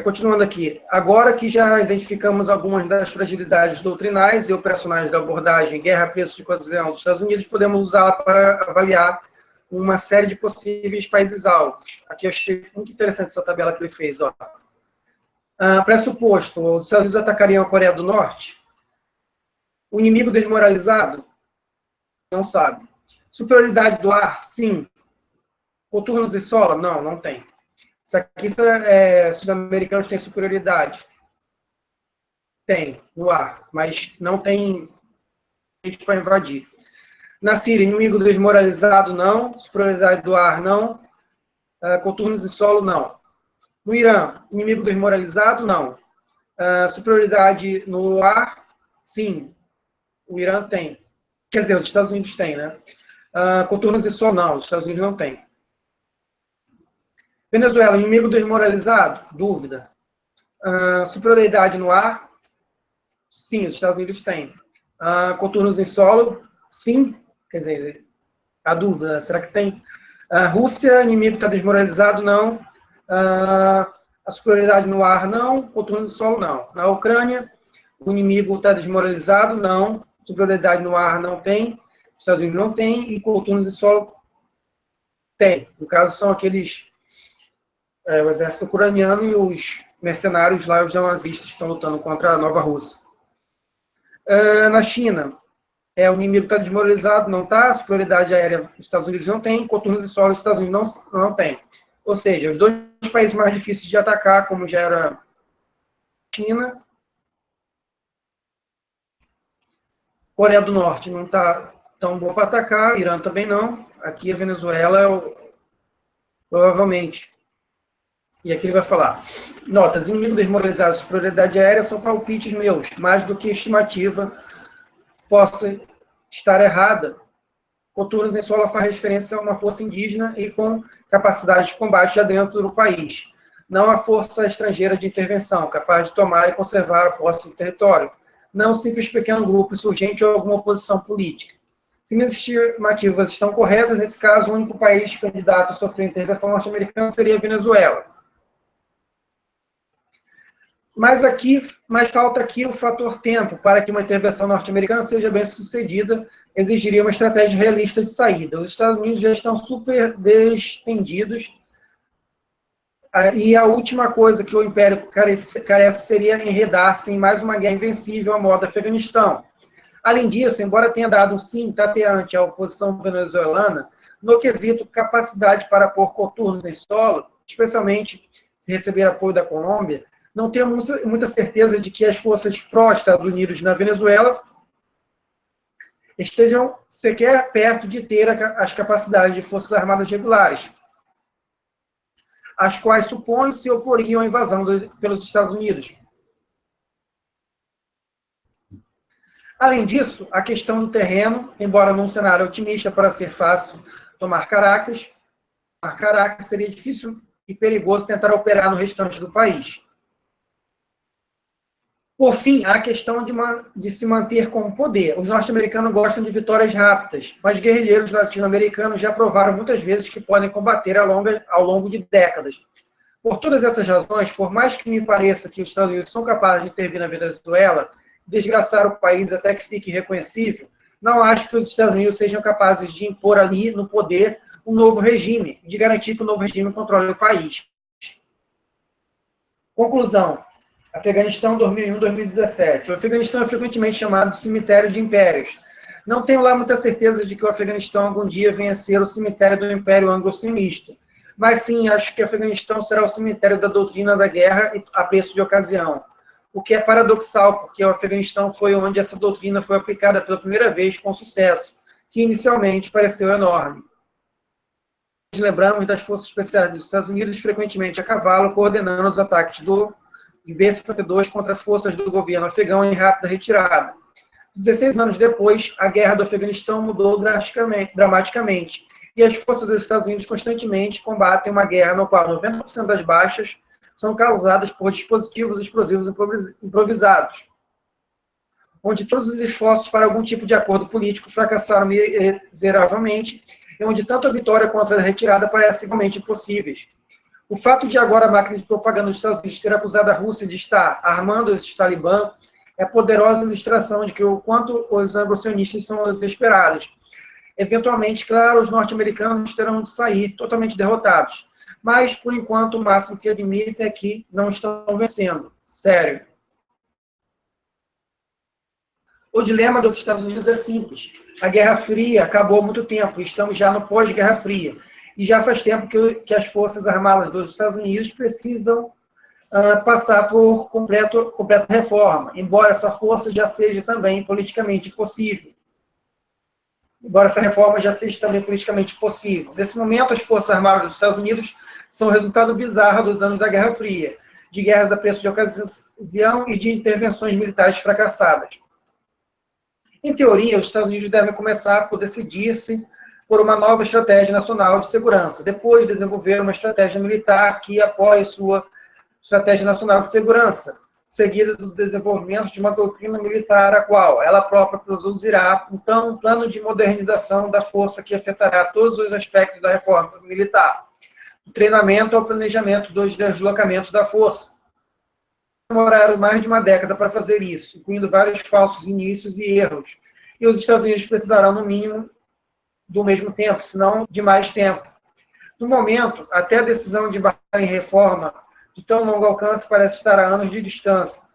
[SPEAKER 1] Continuando aqui, agora que já identificamos algumas das fragilidades doutrinais e operacionais da abordagem guerra, preços de coesão dos Estados Unidos, podemos usá-la para avaliar uma série de possíveis países-alvos. Aqui eu achei muito interessante essa tabela que ele fez. Ó. Pressuposto, os Estados Unidos atacariam a Coreia do Norte? O inimigo desmoralizado? Não sabe. Superioridade do ar? Sim. Contornos e solo? Não, não tem. Isso aqui, os americanos têm superioridade. Tem, no ar, mas não tem para invadir. Na Síria, inimigo desmoralizado, não. Superioridade do ar, não. Contornos em solo, não. No Irã, inimigo desmoralizado, não. Superioridade no ar, sim. O Irã tem. Quer dizer, os Estados Unidos têm, né? Contornos em solo, não. Os Estados Unidos não têm. Venezuela, inimigo desmoralizado? Dúvida. Superioridade no ar? Sim, os Estados Unidos têm. Contornos em solo? Sim. Quer dizer, a dúvida, será que tem? Rússia, inimigo está desmoralizado? Não. A superioridade no ar? Não. Contornos em solo? Não. Na Ucrânia, o inimigo está desmoralizado? Não. Superioridade no ar? Não tem. Os Estados Unidos não tem. E contornos em solo? Tem. No caso, são aqueles... o exército ucraniano e os mercenários lá, os neonazistas, estão lutando contra a Nova Rússia. Na China, o inimigo está desmoralizado, não está. Superioridade aérea, os Estados Unidos não tem. Contornos e solo, os Estados Unidos não tem. Ou seja, os dois países mais difíceis de atacar, como já era a China. Coreia do Norte não está tão boa para atacar. Irã também não. Aqui a Venezuela, provavelmente. E aqui ele vai falar. Notas, inimigo desmoralizado, superioridade aérea são palpites meus, mais do que estimativa possa estar errada. Contornos em solo faz referência a uma força indígena e com capacidade de combate já dentro do país. Não a força estrangeira de intervenção, capaz de tomar e conservar a posse do território. Não um simples pequeno grupo insurgente ou alguma oposição política. Se minhas estimativas estão corretas, nesse caso, o único país candidato a sofrer intervenção norte-americana seria a Venezuela. Mas falta aqui o fator tempo. Para que uma intervenção norte-americana seja bem sucedida, exigiria uma estratégia realista de saída. Os Estados Unidos já estão super despendidos. E a última coisa que o Império carece seria enredar-se em mais uma guerra invencível à moda Afeganistão. Além disso, embora tenha dado um sim tateante à oposição venezuelana, no quesito capacidade para pôr contornos em solo, especialmente se receber apoio da Colômbia, não tenho muita certeza de que as forças pró-Estados Unidos na Venezuela estejam sequer perto de ter as capacidades de forças armadas regulares, as quais supõe se oporiam à invasão pelos Estados Unidos. Além disso, a questão do terreno, embora num cenário otimista para ser fácil tomar Caracas seria difícil e perigoso tentar operar no restante do país. Por fim, há a questão de se manter com o poder. Os norte-americanos gostam de vitórias rápidas, mas guerrilheiros latino-americanos já provaram muitas vezes que podem combater ao longo de décadas. Por todas essas razões, por mais que me pareça que os Estados Unidos são capazes de intervir na Venezuela, desgraçar o país até que fique irreconhecível, não acho que os Estados Unidos sejam capazes de impor ali no poder um novo regime, de garantir que o novo regime controle o país. Conclusão. Afeganistão 2001-2017. O Afeganistão é frequentemente chamado de cemitério de impérios. Não tenho lá muita certeza de que o Afeganistão algum dia venha a ser o cemitério do Império Anglo-Sionista, mas sim, acho que o Afeganistão será o cemitério da doutrina da guerra a preço de ocasião. O que é paradoxal, porque o Afeganistão foi onde essa doutrina foi aplicada pela primeira vez com sucesso, que inicialmente pareceu enorme. Lembramos das forças especiais dos Estados Unidos, frequentemente a cavalo, coordenando os ataques do B-52 contra forças do governo afegão em rápida retirada. 16 anos depois, a guerra do Afeganistão mudou dramaticamente, e as forças dos Estados Unidos constantemente combatem uma guerra no qual 90% das baixas são causadas por dispositivos explosivos improvisados, onde todos os esforços para algum tipo de acordo político fracassaram miseravelmente, e onde tanto a vitória quanto a retirada parecem igualmente impossíveis. O fato de agora a máquina de propaganda dos Estados Unidos ter acusado a Rússia de estar armando esses talibã é poderosa ilustração de que o quanto os anglo-sionistas são desesperados. Eventualmente, claro, os norte-americanos terão de sair totalmente derrotados, mas, por enquanto, o máximo que admitem é que não estão vencendo. Sério. O dilema dos Estados Unidos é simples. A Guerra Fria acabou há muito tempo, estamos já no pós-Guerra Fria. E já faz tempo que as Forças Armadas dos Estados Unidos precisam passar por completa reforma, embora essa força já seja também politicamente possível. Embora essa reforma já seja também politicamente possível. Nesse momento, as Forças Armadas dos Estados Unidos são resultado bizarro dos anos da Guerra Fria, de guerras a preço de ocasião e de intervenções militares fracassadas. Em teoria, os Estados Unidos devem começar por decidir-se por uma nova estratégia nacional de segurança, depois desenvolver uma estratégia militar que apoie sua estratégia nacional de segurança, seguida do desenvolvimento de uma doutrina militar, a qual ela própria produzirá, então, um plano de modernização da força que afetará todos os aspectos da reforma militar, do treinamento ao planejamento dos deslocamentos da força. Demoraram mais de uma década para fazer isso, incluindo vários falsos inícios e erros, e os Estados Unidos precisarão, no mínimo, do mesmo tempo, se não de mais tempo. No momento, até a decisão de embarcar em reforma de tão longo alcance parece estar a anos de distância.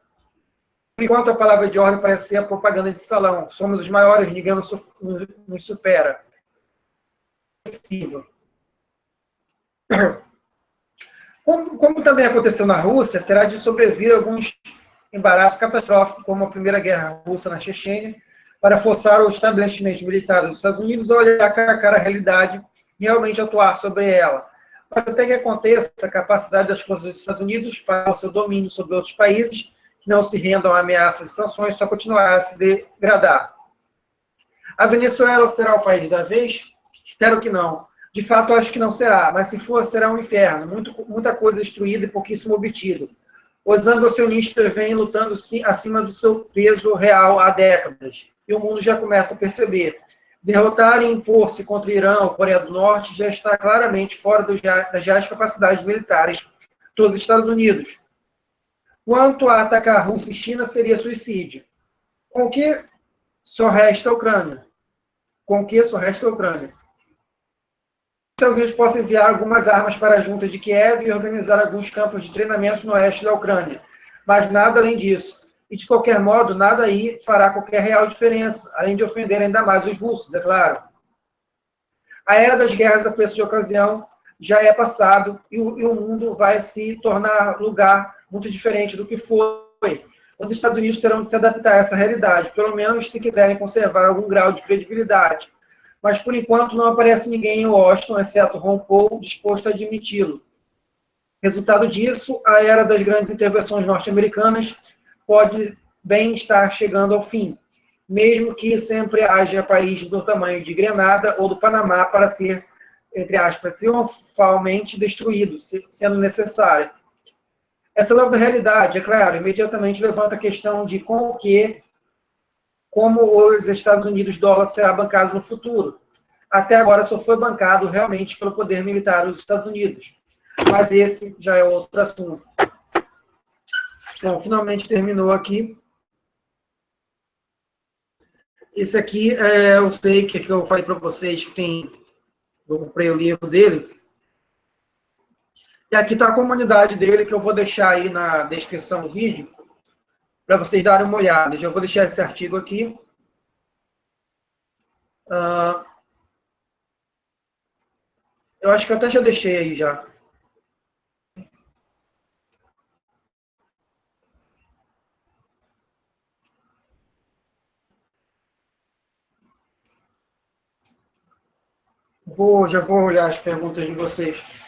[SPEAKER 1] Por enquanto, a palavra de ordem parece ser a propaganda de salão. Somos os maiores, ninguém nos supera. Como também aconteceu na Rússia, terá de sobreviver alguns embaraços catastróficos, como a Primeira Guerra Russa na Chechênia, para forçar o estabelecimento militar dos Estados Unidos a olhar cara a cara a realidade e realmente atuar sobre ela. Mas até que aconteça, a capacidade das forças dos Estados Unidos para o seu domínio sobre outros países que não se rendam a ameaças e sanções só continuará a se degradar. A Venezuela será o país da vez? Espero que não. De fato, acho que não será, mas se for, será um inferno. Muita coisa destruída e pouquíssimo obtido. Os anglo-sionistas vêm lutando acima do seu peso real há décadas, e o mundo já começa a perceber. Derrotar e impor-se contra Irã ou Coreia do Norte já está claramente fora das reais capacidades militares dos Estados Unidos. Quanto a atacar a Rússia e China, seria suicídio. Com o que só resta a Ucrânia? Com o que só resta a Ucrânia? Os Estados Unidos possam enviar algumas armas para a junta de Kiev e organizar alguns campos de treinamento no oeste da Ucrânia, mas nada além disso. E, de qualquer modo, nada aí fará qualquer real diferença, além de ofender ainda mais os russos, é claro. A era das guerras a preço de ocasião já é passado e o mundo vai se tornar lugar muito diferente do que foi. Os Estados Unidos terão de se adaptar a essa realidade, pelo menos se quiserem conservar algum grau de credibilidade. Mas, por enquanto, não aparece ninguém em Washington, exceto Ron Paul, disposto a admiti-lo. Resultado disso, a era das grandes intervenções norte-americanas pode bem estar chegando ao fim, mesmo que sempre haja país do tamanho de Grenada ou do Panamá para ser, entre aspas, triunfalmente destruído, sendo necessário. Essa nova realidade, é claro, imediatamente levanta a questão de como os Estados Unidos dólar será bancado no futuro. Até agora só foi bancado realmente pelo poder militar dos Estados Unidos. Mas esse já é outro assunto. Bom, finalmente terminou aqui. Esse aqui, eu sei que eu falei para vocês que tem... Eu comprei o livro dele. E aqui está a comunidade dele, que eu vou deixar aí na descrição do vídeo, para vocês darem uma olhada. Já vou deixar esse artigo aqui. Eu acho que eu até já deixei aí já. Já vou olhar as perguntas de vocês.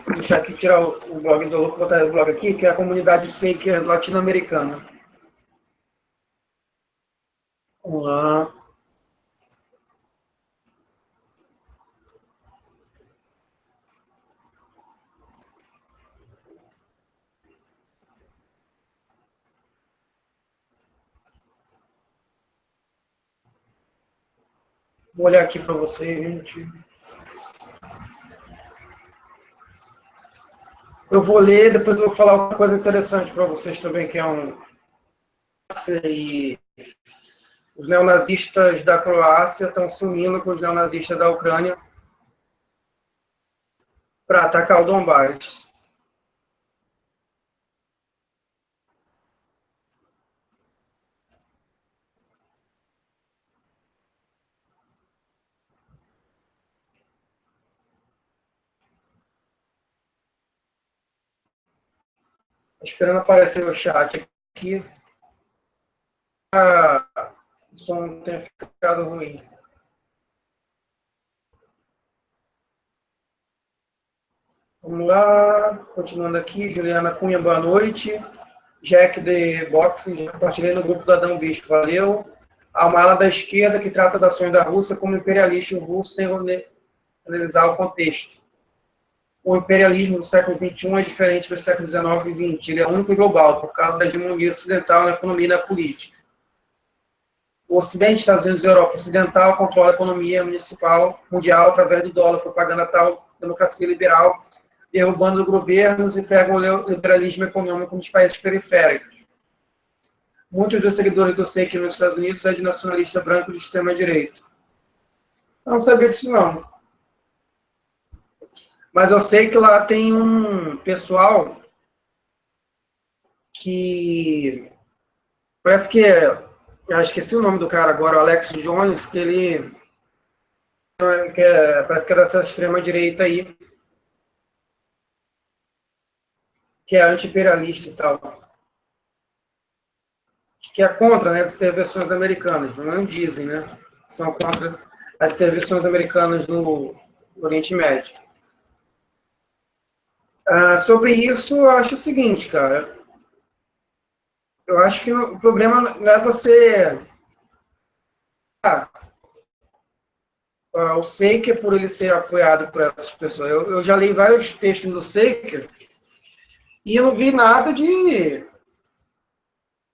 [SPEAKER 1] Vou deixar aqui, tirar o blog do Lucas, botar o blog aqui, que é a comunidade Seeker latino-americana. Vamos lá. Vou olhar aqui para vocês, gente. Eu vou ler, depois eu vou falar uma coisa interessante para vocês também, que é e os neonazistas da Croácia estão se unindo com os neonazistas da Ucrânia para atacar o Donbass. Esperando aparecer o chat aqui. o som tenha ficado ruim. Vamos lá, continuando aqui, Juliana Cunha, boa noite. Jack de Boxing, já compartilhei no grupo do Adão Bispo, valeu. Há uma ala da esquerda que trata as ações da Rússia como imperialismo russo sem analisar o contexto. O imperialismo do século XXI é diferente do século XIX e XX. Ele é único e global, por causa da hegemonia ocidental na economia e na política. O Ocidente, Estados Unidos e Europa Ocidental controla a economia municipal mundial através do dólar, propaganda tal, democracia liberal, derrubando governos e pregam o liberalismo econômico nos países periféricos. Muitos dos seguidores do SEIC nos Estados Unidos é de nacionalista branco de extrema-direita. Eu não sabia disso, não. Mas eu sei que lá tem um pessoal que parece que eu esqueci o nome do cara agora, o Alex Jones, que ele parece que é dessa extrema-direita aí, que é anti-imperialista e tal. Que é contra, né, as intervenções americanas, não dizem, né? São contra as intervenções americanas no Oriente Médio. Sobre isso, eu acho o seguinte, cara. Eu acho que o problema não é você... o Seika, por ele ser apoiado por essas pessoas. Eu já li vários textos do Seika e eu não vi nada de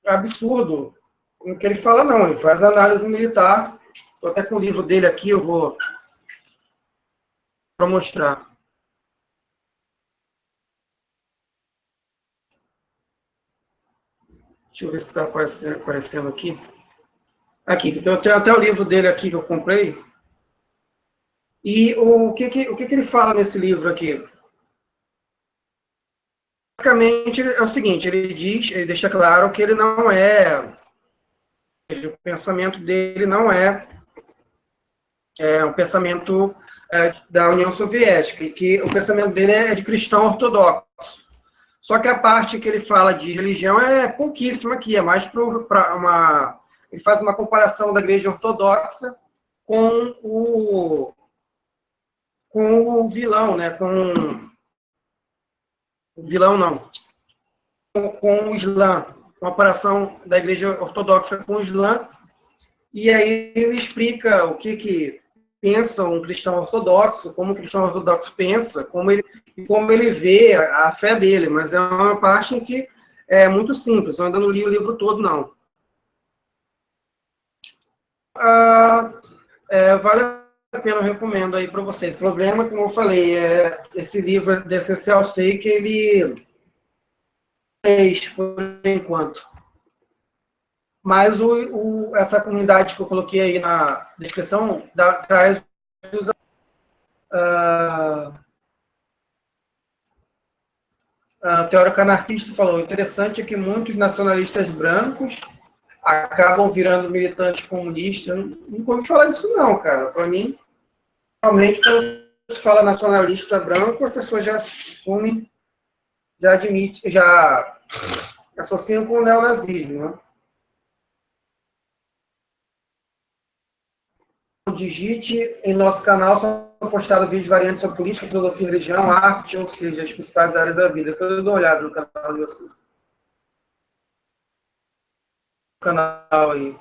[SPEAKER 1] absurdo no que ele fala, não. Ele faz análise militar. Estou até com o livro dele aqui, eu vou para mostrar. Deixa eu ver se está aparecendo aqui. Aqui, então eu tenho até o livro dele aqui que eu comprei. E o que ele fala nesse livro aqui? Basicamente é o seguinte, ele deixa claro que ele não é, o pensamento dele não é um pensamento da União Soviética, e que o pensamento dele é de cristão ortodoxo. Só que a parte que ele fala de religião é pouquíssima aqui, é mais para uma... Ele faz uma comparação da igreja ortodoxa com o vilão, né? Com o vilão, não. Com o Islã. Comparação da igreja ortodoxa com o Islã. E aí ele explica o que pensa um cristão ortodoxo, como o cristão ortodoxo pensa, como ele vê a fé dele. Mas é uma parte em que é muito simples. Eu ainda não li o livro todo, não. Vale a pena, eu recomendo aí para vocês. O problema, como eu falei, esse livro de Essencial Sei que ele fez por enquanto. Mas essa comunidade que eu coloquei aí na descrição traz os teórico anarquista falou, o interessante é que muitos nacionalistas brancos acabam virando militantes comunistas. Eu nunca ouvi falar disso não, cara. Para mim, realmente, quando se fala nacionalista branco, as pessoas já assumem, já admitem, já associam com o neonazismo, né? Digite em nosso canal, são postados vídeos variantes sobre política, filosofia, religião, arte, ou seja, as principais áreas da vida. Depois eu dou uma olhada no canal de vocês. Canal aí,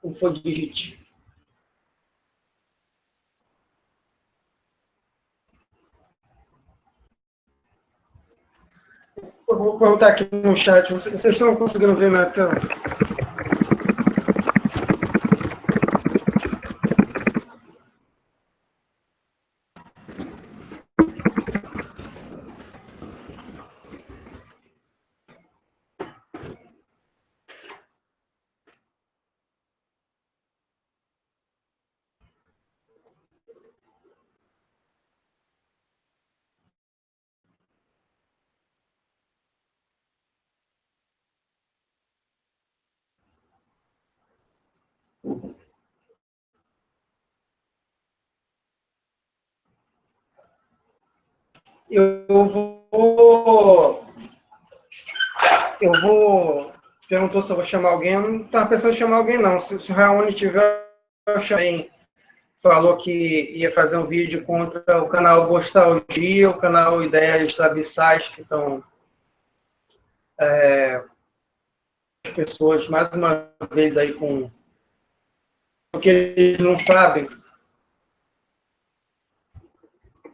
[SPEAKER 1] Ufodigite. Eu vou perguntar aqui no chat, vocês estão conseguindo ver minha tela? Eu vou perguntou se eu vou chamar alguém. Eu não estava pensando em chamar alguém, não. Se o Raoni tiver, eu chamei. Falou que ia fazer um vídeo contra o canal Gostalgia, o canal Ideias Abissais, que estão as pessoas, mais uma vez, aí com o que eles não sabem,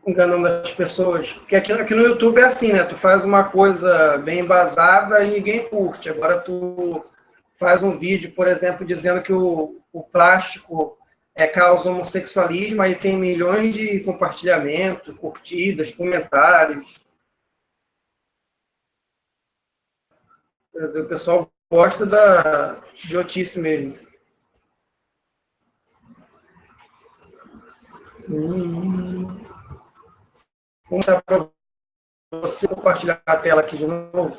[SPEAKER 1] enganando as pessoas. Porque aqui no YouTube é assim, né? Tu faz uma coisa bem embasada e ninguém curte. Agora tu faz um vídeo, por exemplo, dizendo que o plástico causa homossexualismo, aí tem milhões de compartilhamentos, curtidas, comentários. Quer dizer, o pessoal gosta da idiotice mesmo. Vou mostrar para você, compartilhar a tela aqui de novo.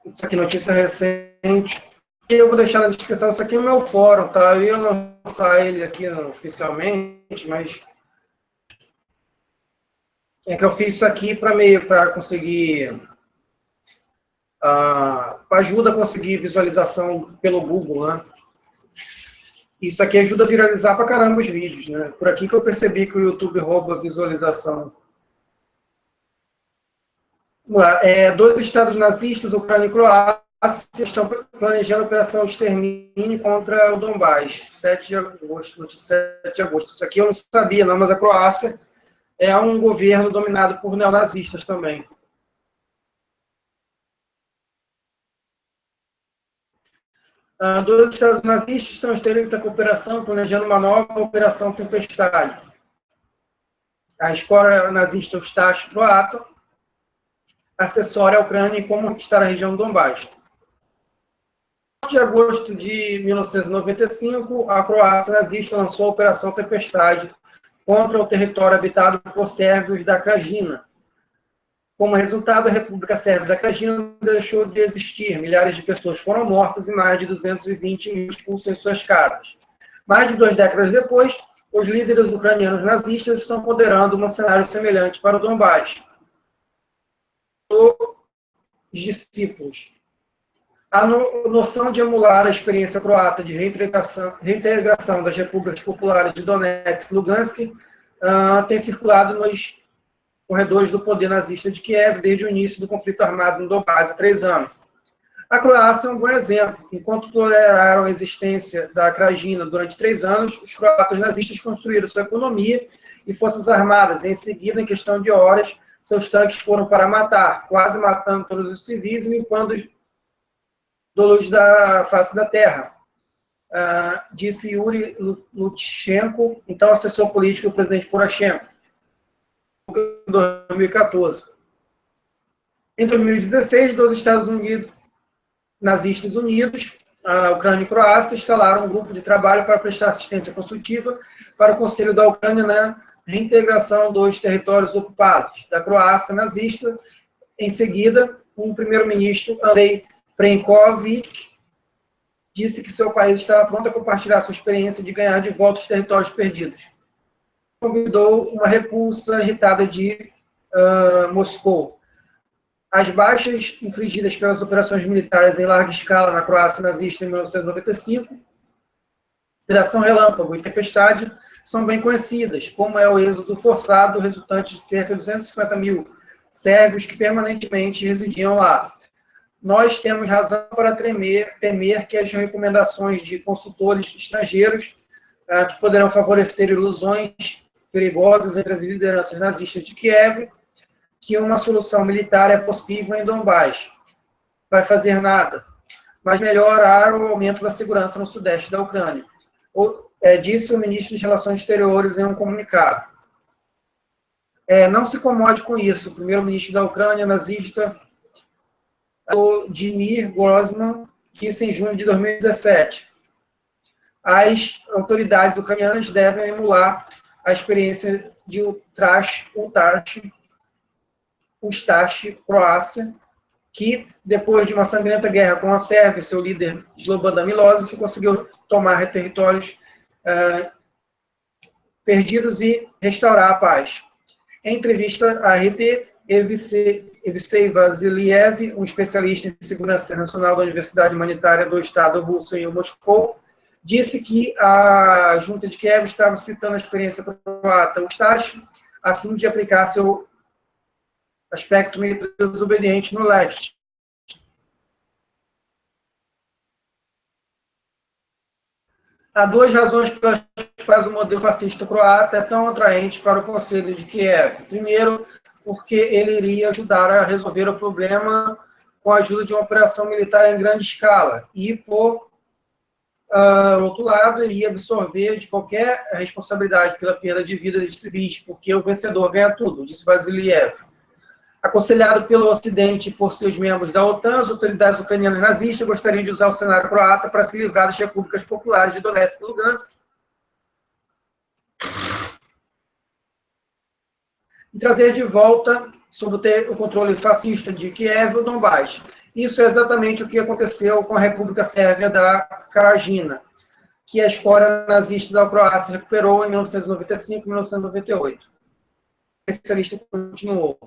[SPEAKER 1] Isso aqui, notícia recente. Eu vou deixar na descrição. Isso aqui é o meu fórum, tá? Eu ia lançar ele aqui oficialmente, mas é que eu fiz isso aqui para conseguir ajuda a conseguir visualização pelo Google, né? Isso aqui ajuda a viralizar pra caramba os vídeos, né? Por aqui que eu percebi que o YouTube rouba visualização. Vamos lá. Dois estados nazistas, Ucrânia e Croácia, estão planejando a operação de extermínio contra o Donbás. 7 de agosto, 7 de agosto. Isso aqui eu não sabia, não, mas a Croácia é um governo dominado por neonazistas também. Dois estados nazistas estão estreitando a cooperação, planejando uma nova Operação Tempestade. A escola nazista Ustash croata assessora a Ucrânia em como conquistar a região do Donbás. Em de agosto de 1995, a Croácia nazista lançou a Operação Tempestade contra o território habitado por sérvios da Krajina. Como resultado, a República Sérvia da Krajina deixou de existir. Milhares de pessoas foram mortas e mais de 220 mil expulsos em suas casas. Mais de 2 décadas depois, os líderes ucranianos nazistas estão ponderando um cenário semelhante para o Donbás. Os discípulos. A noção de emular a experiência croata de reintegração das repúblicas populares de Donetsk e Lugansk tem circulado nos corredores do poder nazista de Kiev desde o início do conflito armado no Donbás há 3 anos. A Croácia é um bom exemplo. Enquanto toleraram a existência da Krajina durante 3 anos, os croatas nazistas construíram sua economia e forças armadas. Em seguida, em questão de horas, seus tanques foram para matar, quase matando todos os civis e limpando os dolores da face da terra. Disse Yuri Lutsenko, então assessor político do presidente Poroshenko, em 2014. Em 2016, dos Estados Unidos, nazistas unidos, a Ucrânia e a Croácia, instalaram um grupo de trabalho para prestar assistência consultiva para o Conselho da Ucrânia na reintegração dos territórios ocupados da Croácia nazista. Em seguida, o primeiro-ministro Andrei Plenković disse que seu país estava pronto a compartilhar sua experiência de ganhar de volta os territórios perdidos. Convidou uma repulsa irritada de Moscou. As baixas infligidas pelas operações militares em larga escala na Croácia nazista em 1995, Operação Relâmpago e Tempestade, são bem conhecidas, como é o êxodo forçado resultante de cerca de 250 mil sérvios que permanentemente residiam lá. Nós temos razão para temer que as recomendações de consultores estrangeiros que poderão favorecer ilusões perigosas entre as lideranças nazistas de Kiev, que uma solução militar é possível em Donbás. Vai fazer nada, mas melhorar o aumento da segurança no sudeste da Ucrânia. Disse o ministro de Relações Exteriores em um comunicado. Não se incomode com isso. O primeiro-ministro da Ucrânia, nazista, Vladimir Grossman, disse em junho de 2017. As autoridades ucranianas devem emular a experiência de Ustash, Croácia, que, depois de uma sangrenta guerra com a Sérvia, seu líder Slobodan Milosevic conseguiu tomar territórios perdidos e restaurar a paz. Em entrevista à RT, Evsei Vasiliev, um especialista em segurança internacional da Universidade Humanitária do Estado russo em Moscou, disse que a junta de Kiev estava citando a experiência croata Ustash a fim de aplicar seu aspecto militar desobediente no leste. Há duas razões pelas quais o modelo fascista croata é tão atraente para o Conselho de Kiev. Primeiro, porque ele iria ajudar a resolver o problema com a ajuda de uma operação militar em grande escala. E, por outro lado, ele ia absorver de qualquer responsabilidade pela perda de vidas de civis, porque o vencedor ganha tudo, disse Vasiliev. Aconselhado pelo Ocidente e por seus membros da OTAN, as autoridades ucranianas nazistas gostariam de usar o cenário croata para se livrar das repúblicas populares de Donetsk e Lugansk e trazer de volta, sob o controle fascista de Kiev, o Donbás. Isso é exatamente o que aconteceu com a República Sérvia da Krajina, que a escória nazista da Croácia recuperou em 1995 e 1998. O especialista continuou.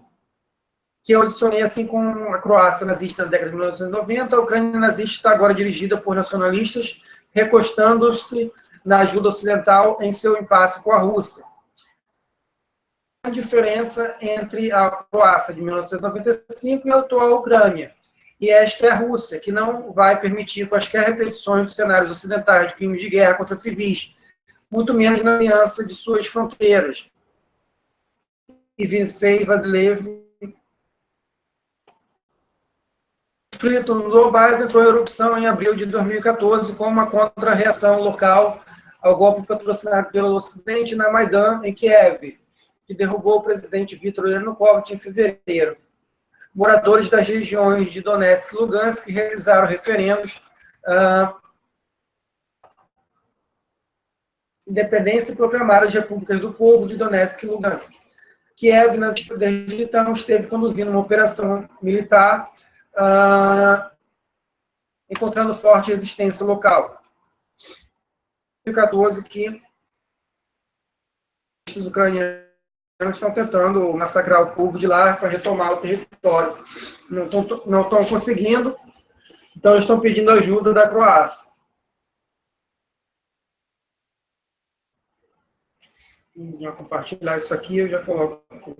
[SPEAKER 1] Que eu adicionei, assim como a Croácia nazista na década de 1990, a Ucrânia nazista está agora dirigida por nacionalistas, recostando-se na ajuda ocidental em seu impasse com a Rússia. A diferença entre a Croácia de 1995 e a atual Ucrânia. E esta é a Rússia, que não vai permitir quaisquer repetições dos cenários ocidentais de crimes de guerra contra civis, muito menos na aliança de suas fronteiras. E Evsei Vasiliev. O conflito no Donbás entrou em erupção em abril de 2014 com uma contra-reação local ao golpe patrocinado pelo Ocidente na Maidan, em Kiev, que derrubou o presidente Viktor Yanukovych em fevereiro. Moradores das regiões de Donetsk e Lugansk realizaram referendos independência e proclamaram as repúblicas do povo de Donetsk e Lugansk. Kiev, desde então, esteve conduzindo uma operação militar encontrando forte resistência local. Em 2014, que os ucranianos estão tentando massacrar o povo de lá para retomar o território. Não estão conseguindo, então eles estão pedindo ajuda da Croácia. Vou compartilhar isso aqui, eu já coloco aqui.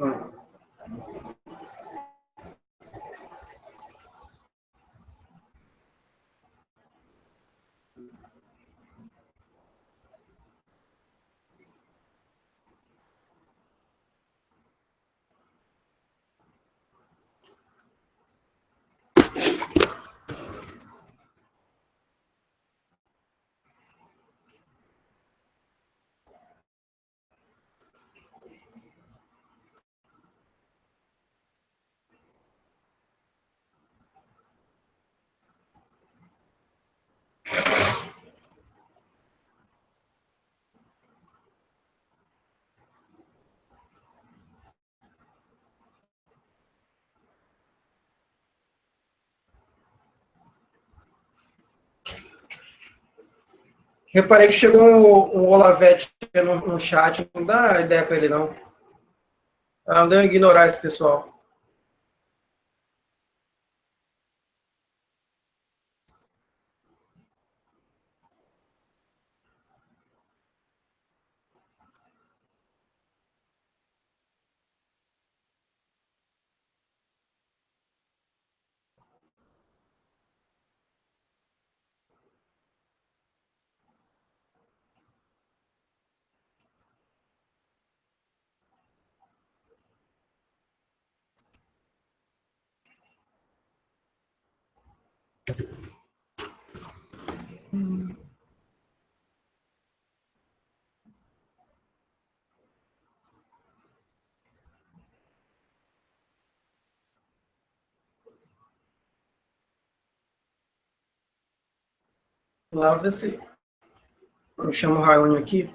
[SPEAKER 1] Reparei que chegou um Olavete no chat, não dá ideia para ele, não. Não deu ignorar esse pessoal. Lá, ver se eu chamo o Raoni aqui.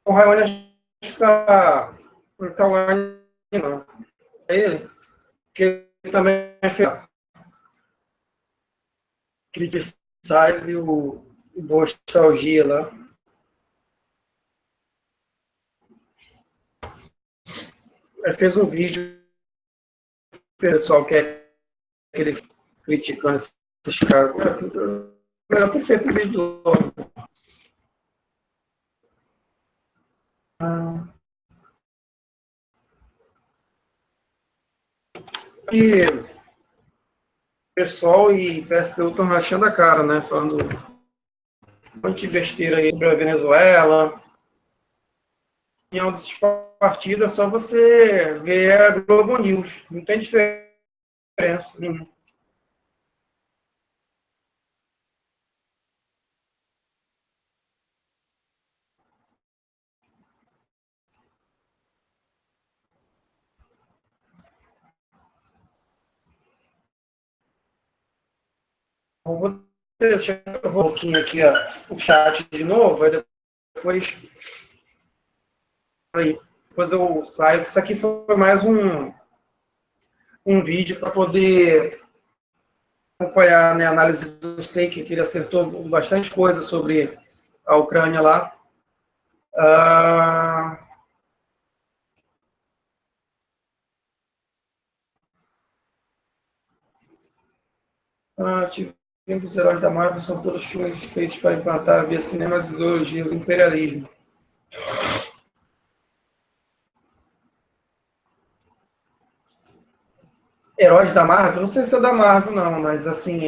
[SPEAKER 1] O Raione acho que está online, não. É ele? Que ele também fez Criticize e o Nostalgia lá. Ele fez um vídeo, o pessoal quer que ele criticando esses caras. Melhor ter feito o vídeo logo. E o pessoal e PSTU estão rachando a cara, né? Falando um monte de besteira aí sobre a Venezuela. Em um desses partidos é só você ver a Globo News. Não tem diferença nenhuma. Eu vou deixar um pouquinho aqui ó, o chat de novo, aí depois eu saio. Isso aqui foi mais um vídeo para poder acompanhar, né, a análise do Seik, que ele acertou bastante coisa sobre a Ucrânia lá. Tivemos os heróis da Marvel são todos filmes feitos para implantar via cinema as ideologias do imperialismo. Heróis da Marvel? Não sei se é da Marvel, não, mas assim,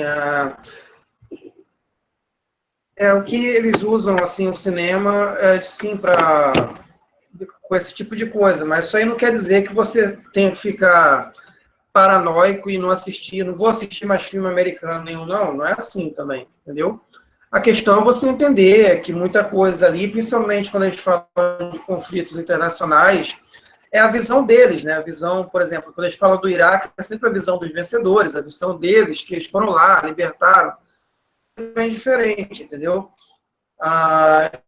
[SPEAKER 1] é o que eles usam assim o cinema sim para com esse tipo de coisa, mas isso aí não quer dizer que você tem que ficar paranoico e não assistir, não vou assistir mais filme americano nenhum, não é assim também, entendeu? A questão é você entender que muita coisa ali, principalmente quando a gente fala de conflitos internacionais, é a visão deles, né? A visão, por exemplo, quando a gente fala do Iraque, é sempre a visão dos vencedores, a visão deles, que eles foram lá, libertaram, é bem diferente, entendeu?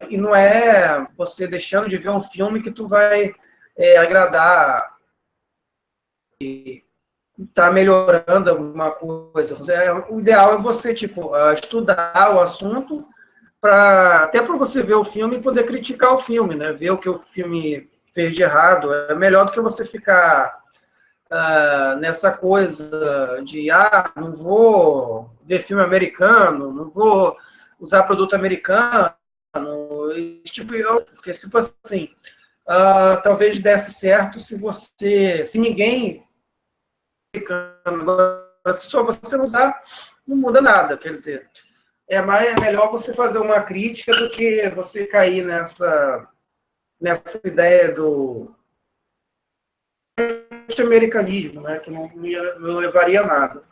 [SPEAKER 1] E não é você deixando de ver um filme que tu vai agradar e tá melhorando alguma coisa. O ideal é você, tipo, estudar o assunto até para você ver o filme e poder criticar o filme, né? Ver o que o filme fez de errado. É melhor do que você ficar nessa coisa de não vou ver filme americano, não vou usar produto americano, tipo, porque se fosse assim, talvez desse certo se ninguém se só você usar, não muda nada, quer dizer, é melhor você fazer uma crítica do que você cair nessa ideia do americanismo, né, que não levaria a nada.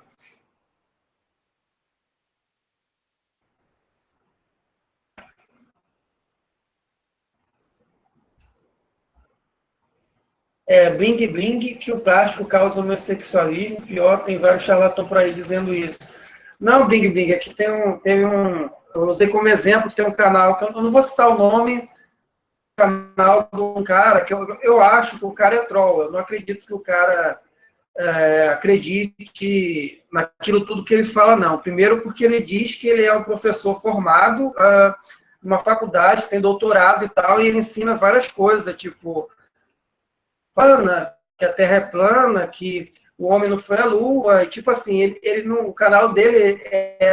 [SPEAKER 1] Bling bling que o plástico causa homossexualismo, pior, tem vários charlatões por aí dizendo isso. Não, bling bling, aqui eu usei como exemplo, tem um canal, que eu não vou citar o nome, canal de um cara, que eu acho que o cara é troll, eu não acredito que o cara acredite naquilo tudo que ele fala, não. Primeiro porque ele diz que ele é um professor formado numa faculdade, tem doutorado e tal, e ele ensina várias coisas, tipo, plana, que a Terra é plana, que o homem não foi à Lua, e tipo assim, o canal dele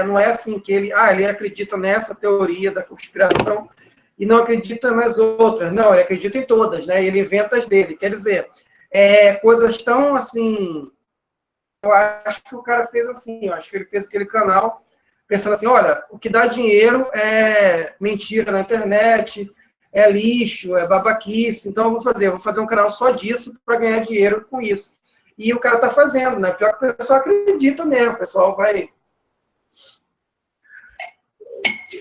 [SPEAKER 1] não é assim, que ele acredita nessa teoria da conspiração e não acredita nas outras, não, ele acredita em todas, né, ele inventa as dele, quer dizer, coisas tão assim, eu acho que o cara fez assim, eu acho que ele fez aquele canal pensando assim, olha, o que dá dinheiro é mentira na internet, é lixo, é babaquice, então eu vou fazer um canal só disso para ganhar dinheiro com isso. E o cara tá fazendo, né? Pior que o pessoal acredita mesmo, o pessoal vai...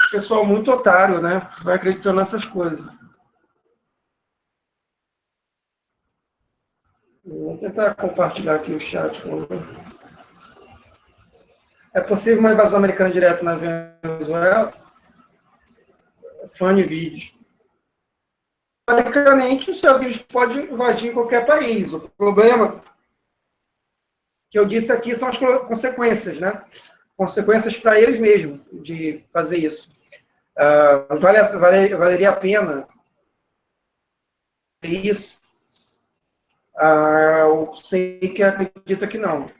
[SPEAKER 1] O pessoal muito otário, né? Vai acreditando nessas coisas. Vou tentar compartilhar aqui o chat. É possível uma invasão americana direta na Venezuela? Fã de vídeos. teoricamente, os Estados Unidos podem invadir qualquer país. O problema que eu disse aqui são as consequências, né? Consequências para eles mesmos de fazer isso. Valeria a pena isso? Eu sei que acredita que não.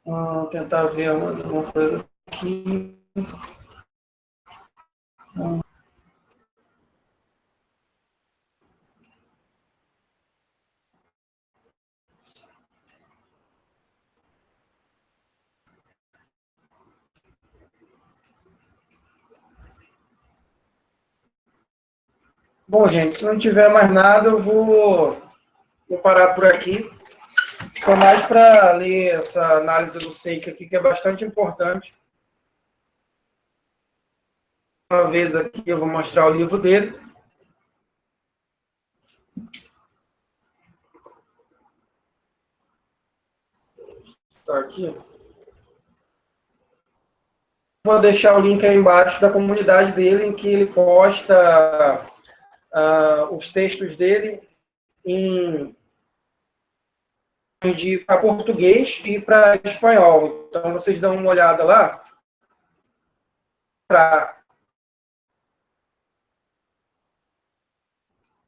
[SPEAKER 1] Vamos tentar ver mais alguma coisa aqui. Bom, gente, se não tiver mais nada, eu vou parar por aqui. Foi mais para ler essa análise do Seik aqui, que é bastante importante. Uma vez aqui eu vou mostrar o livro dele. Está aqui. Vou deixar o link aí embaixo da comunidade dele, em que ele posta os textos dele para português e para espanhol. Então, vocês dão uma olhada lá.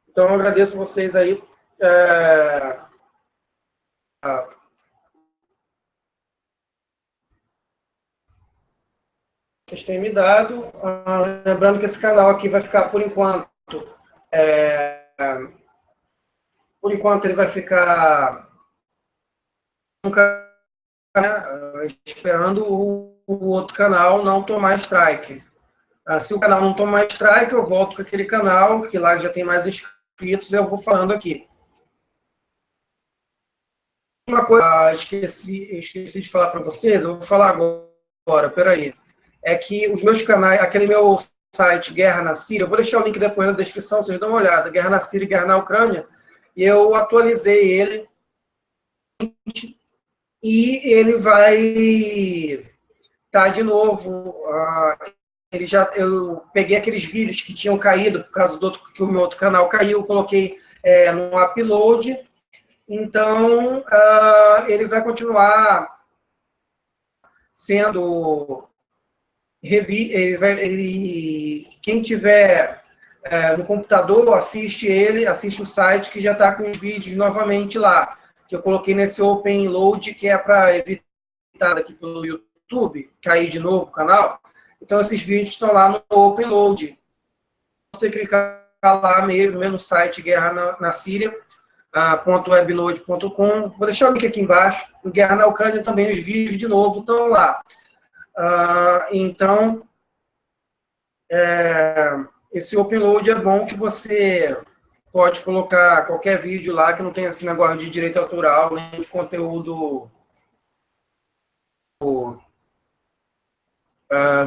[SPEAKER 1] Então, eu agradeço vocês aí. Vocês têm me dado. Lembrando que esse canal aqui vai ficar, por enquanto, ele vai ficar esperando o outro canal não tomar strike. Se o canal não tomar strike, eu volto com aquele canal, que lá já tem mais inscritos, eu vou falando aqui. Uma coisa esqueci de falar para vocês, eu vou falar agora, peraí. É que os meus canais, aquele meu site Guerra na Síria, eu vou deixar o link depois na descrição, vocês dão uma olhada, Guerra na Síria e Guerra na Ucrânia, e eu atualizei ele, e ele vai estar de novo. Eu peguei aqueles vídeos que tinham caído por causa que o meu outro canal caiu, coloquei no upload. Então, ele vai continuar sendo quem tiver no computador, assiste o site que já está com os vídeos novamente lá, que eu coloquei nesse Open Load, que é para evitar aqui pelo YouTube cair de novo o canal. Então, esses vídeos estão lá no Open Load. Você clicar lá mesmo no site Guerra na Síria, .webnode.com. Vou deixar o link aqui embaixo. No Guerra na Ucrânia também os vídeos de novo estão lá. Então, esse upload é bom, que você pode colocar qualquer vídeo lá que não tenha esse negócio de direito autoral, nem de conteúdo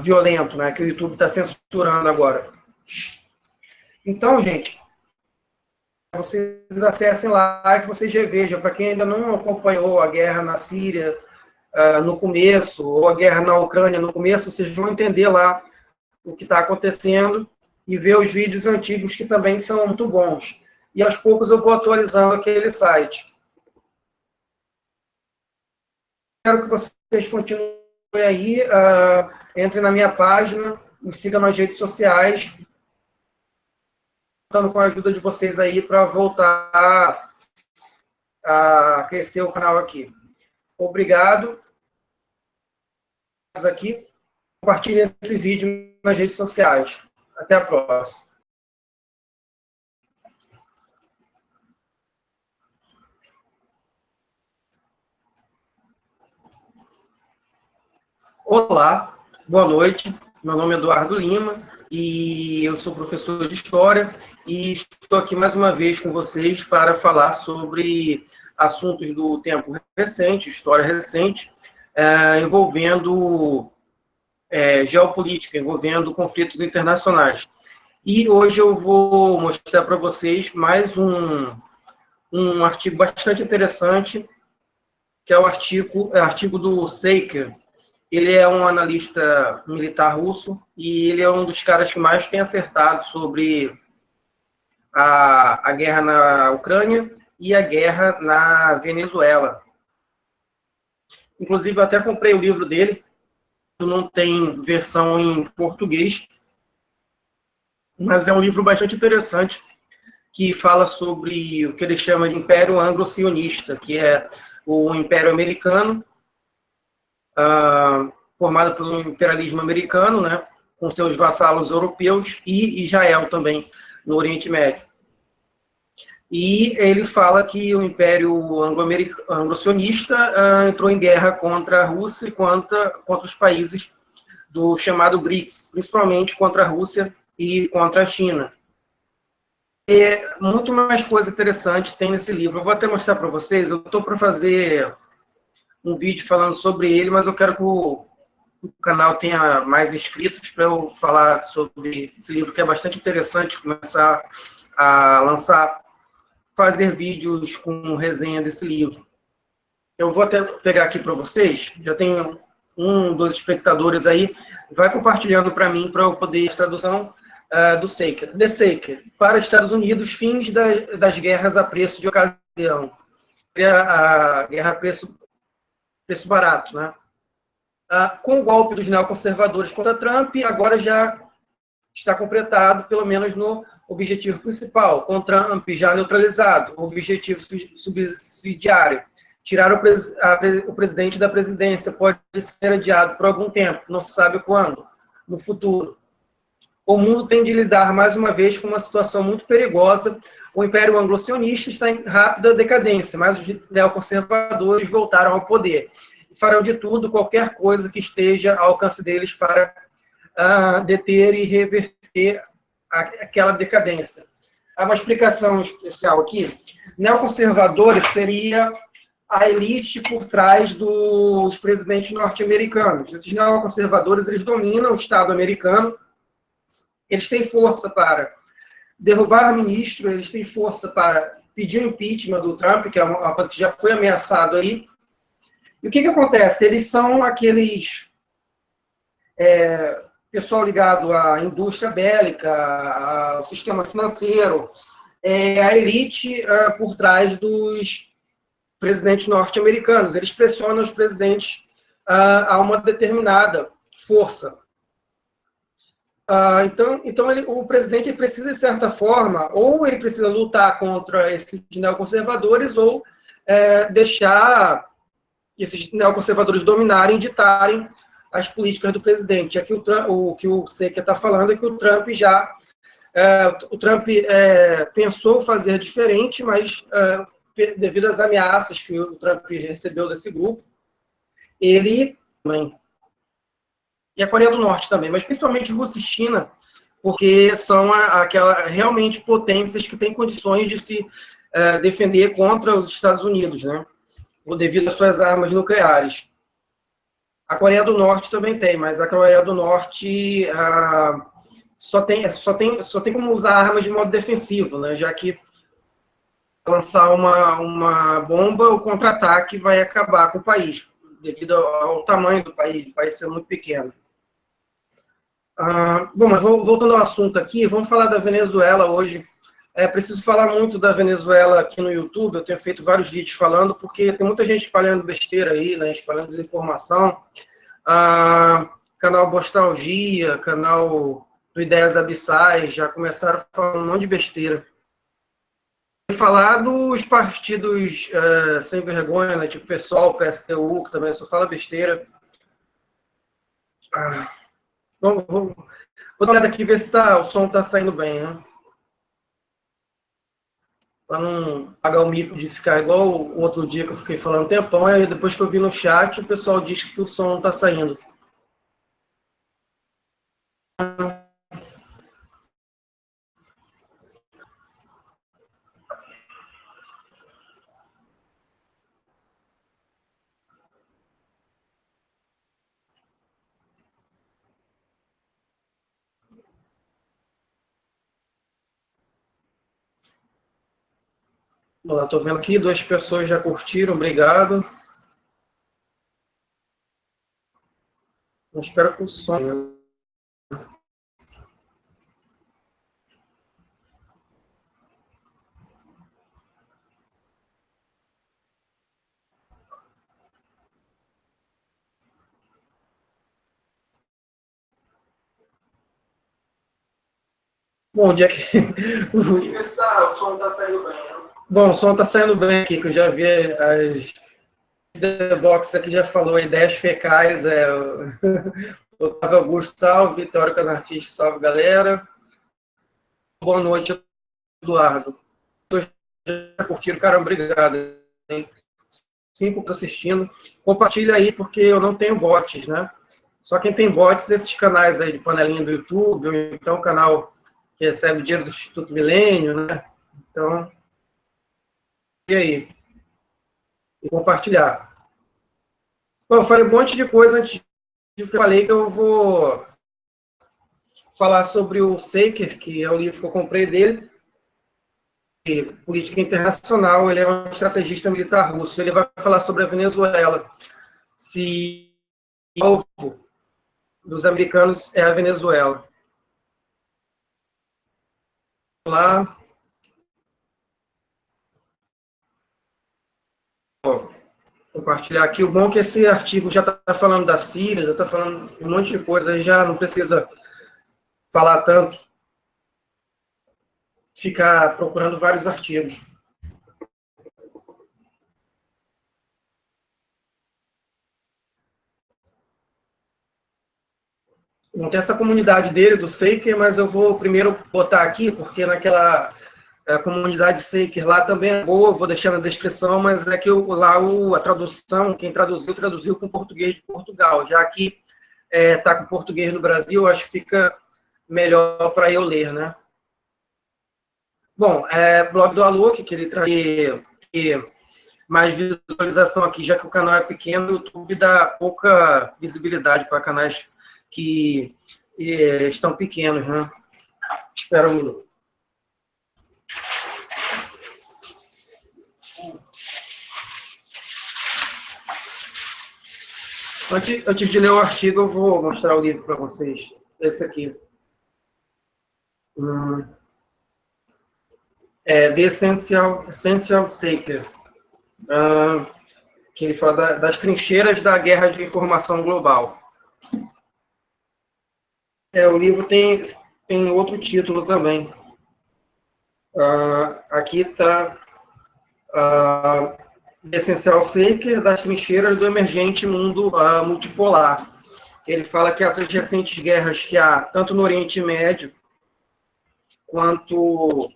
[SPEAKER 1] violento, né, que o YouTube está censurando agora. Então, gente, vocês acessem lá, que vocês revejam. Para quem ainda não acompanhou a guerra na Síria no começo, ou a guerra na Ucrânia no começo, vocês vão entender lá o que está acontecendo e ver os vídeos antigos, que também são muito bons. E aos poucos eu vou atualizando aquele site. Quero que vocês continuem aí, entrem na minha página, me sigam nas redes sociais, contando com a ajuda de vocês aí para voltar a crescer o canal aqui. Obrigado. Aqui. Compartilhe esse vídeo nas redes sociais. Até a próxima. Olá, boa noite. Meu nome é Eduardo Lima e eu sou professor de História e estou aqui mais uma vez com vocês para falar sobre assuntos do tempo recente, história recente, envolvendo geopolítica, envolvendo conflitos internacionais. E hoje eu vou mostrar para vocês mais um artigo bastante interessante, que é o artigo do Seik, Ele é um analista militar russo e ele é um dos caras que mais tem acertado sobre a guerra na Ucrânia e a guerra na Venezuela. Inclusive, eu até comprei o livro dele, não tem versão em português, mas é um livro bastante interessante que fala sobre o que ele chama de Império Anglo-Sionista, que é o Império Americano, formado pelo imperialismo americano, né, com seus vassalos europeus, e Israel também, no Oriente Médio. E ele fala que o Império Anglo-Sionista entrou em guerra contra a Rússia e contra os países do chamado BRICS, principalmente contra a Rússia e contra a China. E muito mais coisa interessante tem nesse livro. Eu vou até mostrar para vocês. Eu estou para fazer um vídeo falando sobre ele, mas eu quero que o canal tenha mais inscritos para eu falar sobre esse livro, que é bastante interessante, começar a fazer vídeos com resenha desse livro. Eu vou até pegar aqui para vocês, já tem dos espectadores aí, vai compartilhando para mim, para eu poder a tradução do Saker. The Saker, para Estados Unidos, fins das guerras a preço de ocasião. A guerra a preço barato, né? Com o golpe dos neoconservadores contra Trump, agora já está completado, pelo menos no objetivo principal, com Trump já neutralizado, o objetivo subsidiário. Tirar o presidente da presidência pode ser adiado por algum tempo, não se sabe quando, no futuro. O mundo tem de lidar, mais uma vez, com uma situação muito perigosa. O Império Anglo-Sionista está em rápida decadência, mas os neoconservadores voltaram ao poder. E farão de tudo, qualquer coisa que esteja ao alcance deles para deter e reverter aquela decadência. Há uma explicação especial aqui. Neoconservadores seria a elite por trás dos presidentes norte-americanos. Esses neoconservadores, eles dominam o Estado americano, eles têm força para derrubar ministro, eles têm força para pedir o impeachment do Trump, que é uma coisa que já foi ameaçado aí. E o que acontece? Eles são aqueles pessoal ligado à indústria bélica, ao sistema financeiro, a elite por trás dos presidentes norte-americanos. Eles pressionam os presidentes a uma determinada força. Então o presidente precisa, de certa forma, ou ele precisa lutar contra esses neoconservadores, ou deixar esses neoconservadores dominarem e ditarem as políticas do presidente. Aqui o que o Saker está falando é que o Trump pensou fazer diferente, mas devido às ameaças que o Trump recebeu desse grupo, ele também. E a Coreia do Norte também, mas principalmente Rússia e China, porque são realmente potências que têm condições de se defender contra os Estados Unidos, né? Ou devido às suas armas nucleares. A Coreia do Norte também tem, mas a Coreia do Norte só tem como usar armas de modo defensivo, né? Já que lançar uma bomba, o contra-ataque vai acabar com o país, devido ao tamanho do país, o país ser muito pequeno. Bom, mas voltando ao assunto aqui, vamos falar da Venezuela hoje. Preciso falar muito da Venezuela aqui no YouTube, eu tenho feito vários vídeos falando, porque tem muita gente espalhando besteira aí, né, espalhando desinformação. Canal Bostalgia, canal do Ideias Abissais, já começaram a falar um monte de besteira. Falar dos partidos sem vergonha, né, tipo PSOL, PSTU, que também só fala besteira. Vou dar uma olhada aqui, ver se o som está saindo bem, né? Para não pagar o mico de ficar igual o outro dia que eu fiquei falando um tempão, aí depois que eu vi no chat, o pessoal diz que o som não está saindo. Estou vendo aqui, 2 pessoas já curtiram, obrigado. Eu espero que o som... Bom, onde é que... o som está saindo bem, né? Bom, o som está saindo bem aqui, que eu já vi as... The Box aqui já falou ideias fecais, Otávio Augusto, salve, teórico anarquista, salve, galera. Boa noite, Eduardo. Já curtiram, cara, obrigado. Hein? 5 assistindo. Compartilha aí, porque eu não tenho bots, né? Só quem tem bots, esses canais aí de panelinha do YouTube, ou então o canal que recebe dinheiro do Instituto Milênio, né? Então, e aí? E compartilhar. Bom, eu falei um monte de coisa antes de que eu falei que eu vou falar sobre o Saker, que é o livro que eu comprei dele, Política Internacional. Ele é um estrategista militar russo. Ele vai falar sobre a Venezuela. Se o alvo dos americanos é a Venezuela. Lá. Ó, compartilhar aqui. O bom é que esse artigo já está falando da Síria, já está falando um monte de coisa, aí já não precisa falar tanto, ficar procurando vários artigos. Não tem essa comunidade dele, do Saker, mas eu vou primeiro botar aqui, porque naquela comunidade Saker lá também é boa, vou deixar na descrição, mas é que lá a tradução, quem traduziu com português de Portugal. Já aqui está com português no Brasil, acho que fica melhor para eu ler, né? Bom, blog do Alok, que ele traz mais visualização aqui, já que o canal é pequeno, o YouTube dá pouca visibilidade para canais que estão pequenos, né? Espera um minuto. Antes de ler o artigo, eu vou mostrar o livro para vocês. Esse aqui. The Essential Saker. Que ele fala das trincheiras da guerra de informação global. O livro tem outro título também. Aqui está The Essential Saker, das trincheiras do emergente mundo multipolar. Ele fala que essas recentes guerras que há, tanto no Oriente Médio, quanto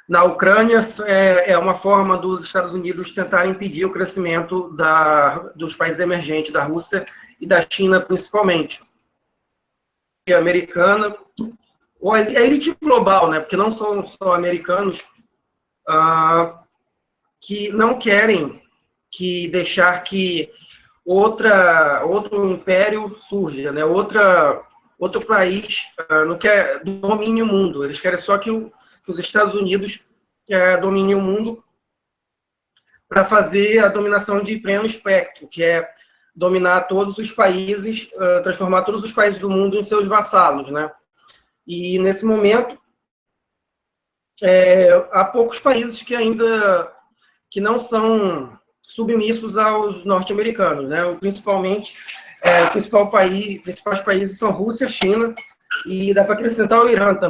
[SPEAKER 1] na Ucrânia, é uma forma dos Estados Unidos tentarem impedir o crescimento dos países emergentes, da Rússia e da China, principalmente. A americana, ou a elite global, né, porque não são só americanos, que não querem deixar que outro império surja, né, outro país não quer domine o mundo. Eles querem só que os Estados Unidos dominem o mundo para fazer a dominação de pleno espectro, que é dominar todos os países, transformar todos os países do mundo em seus vassalos, né? E nesse momento há poucos países que ainda não são submissos aos norte-americanos, né? Principalmente principais países são Rússia, China, e dá para acrescentar o Irã também.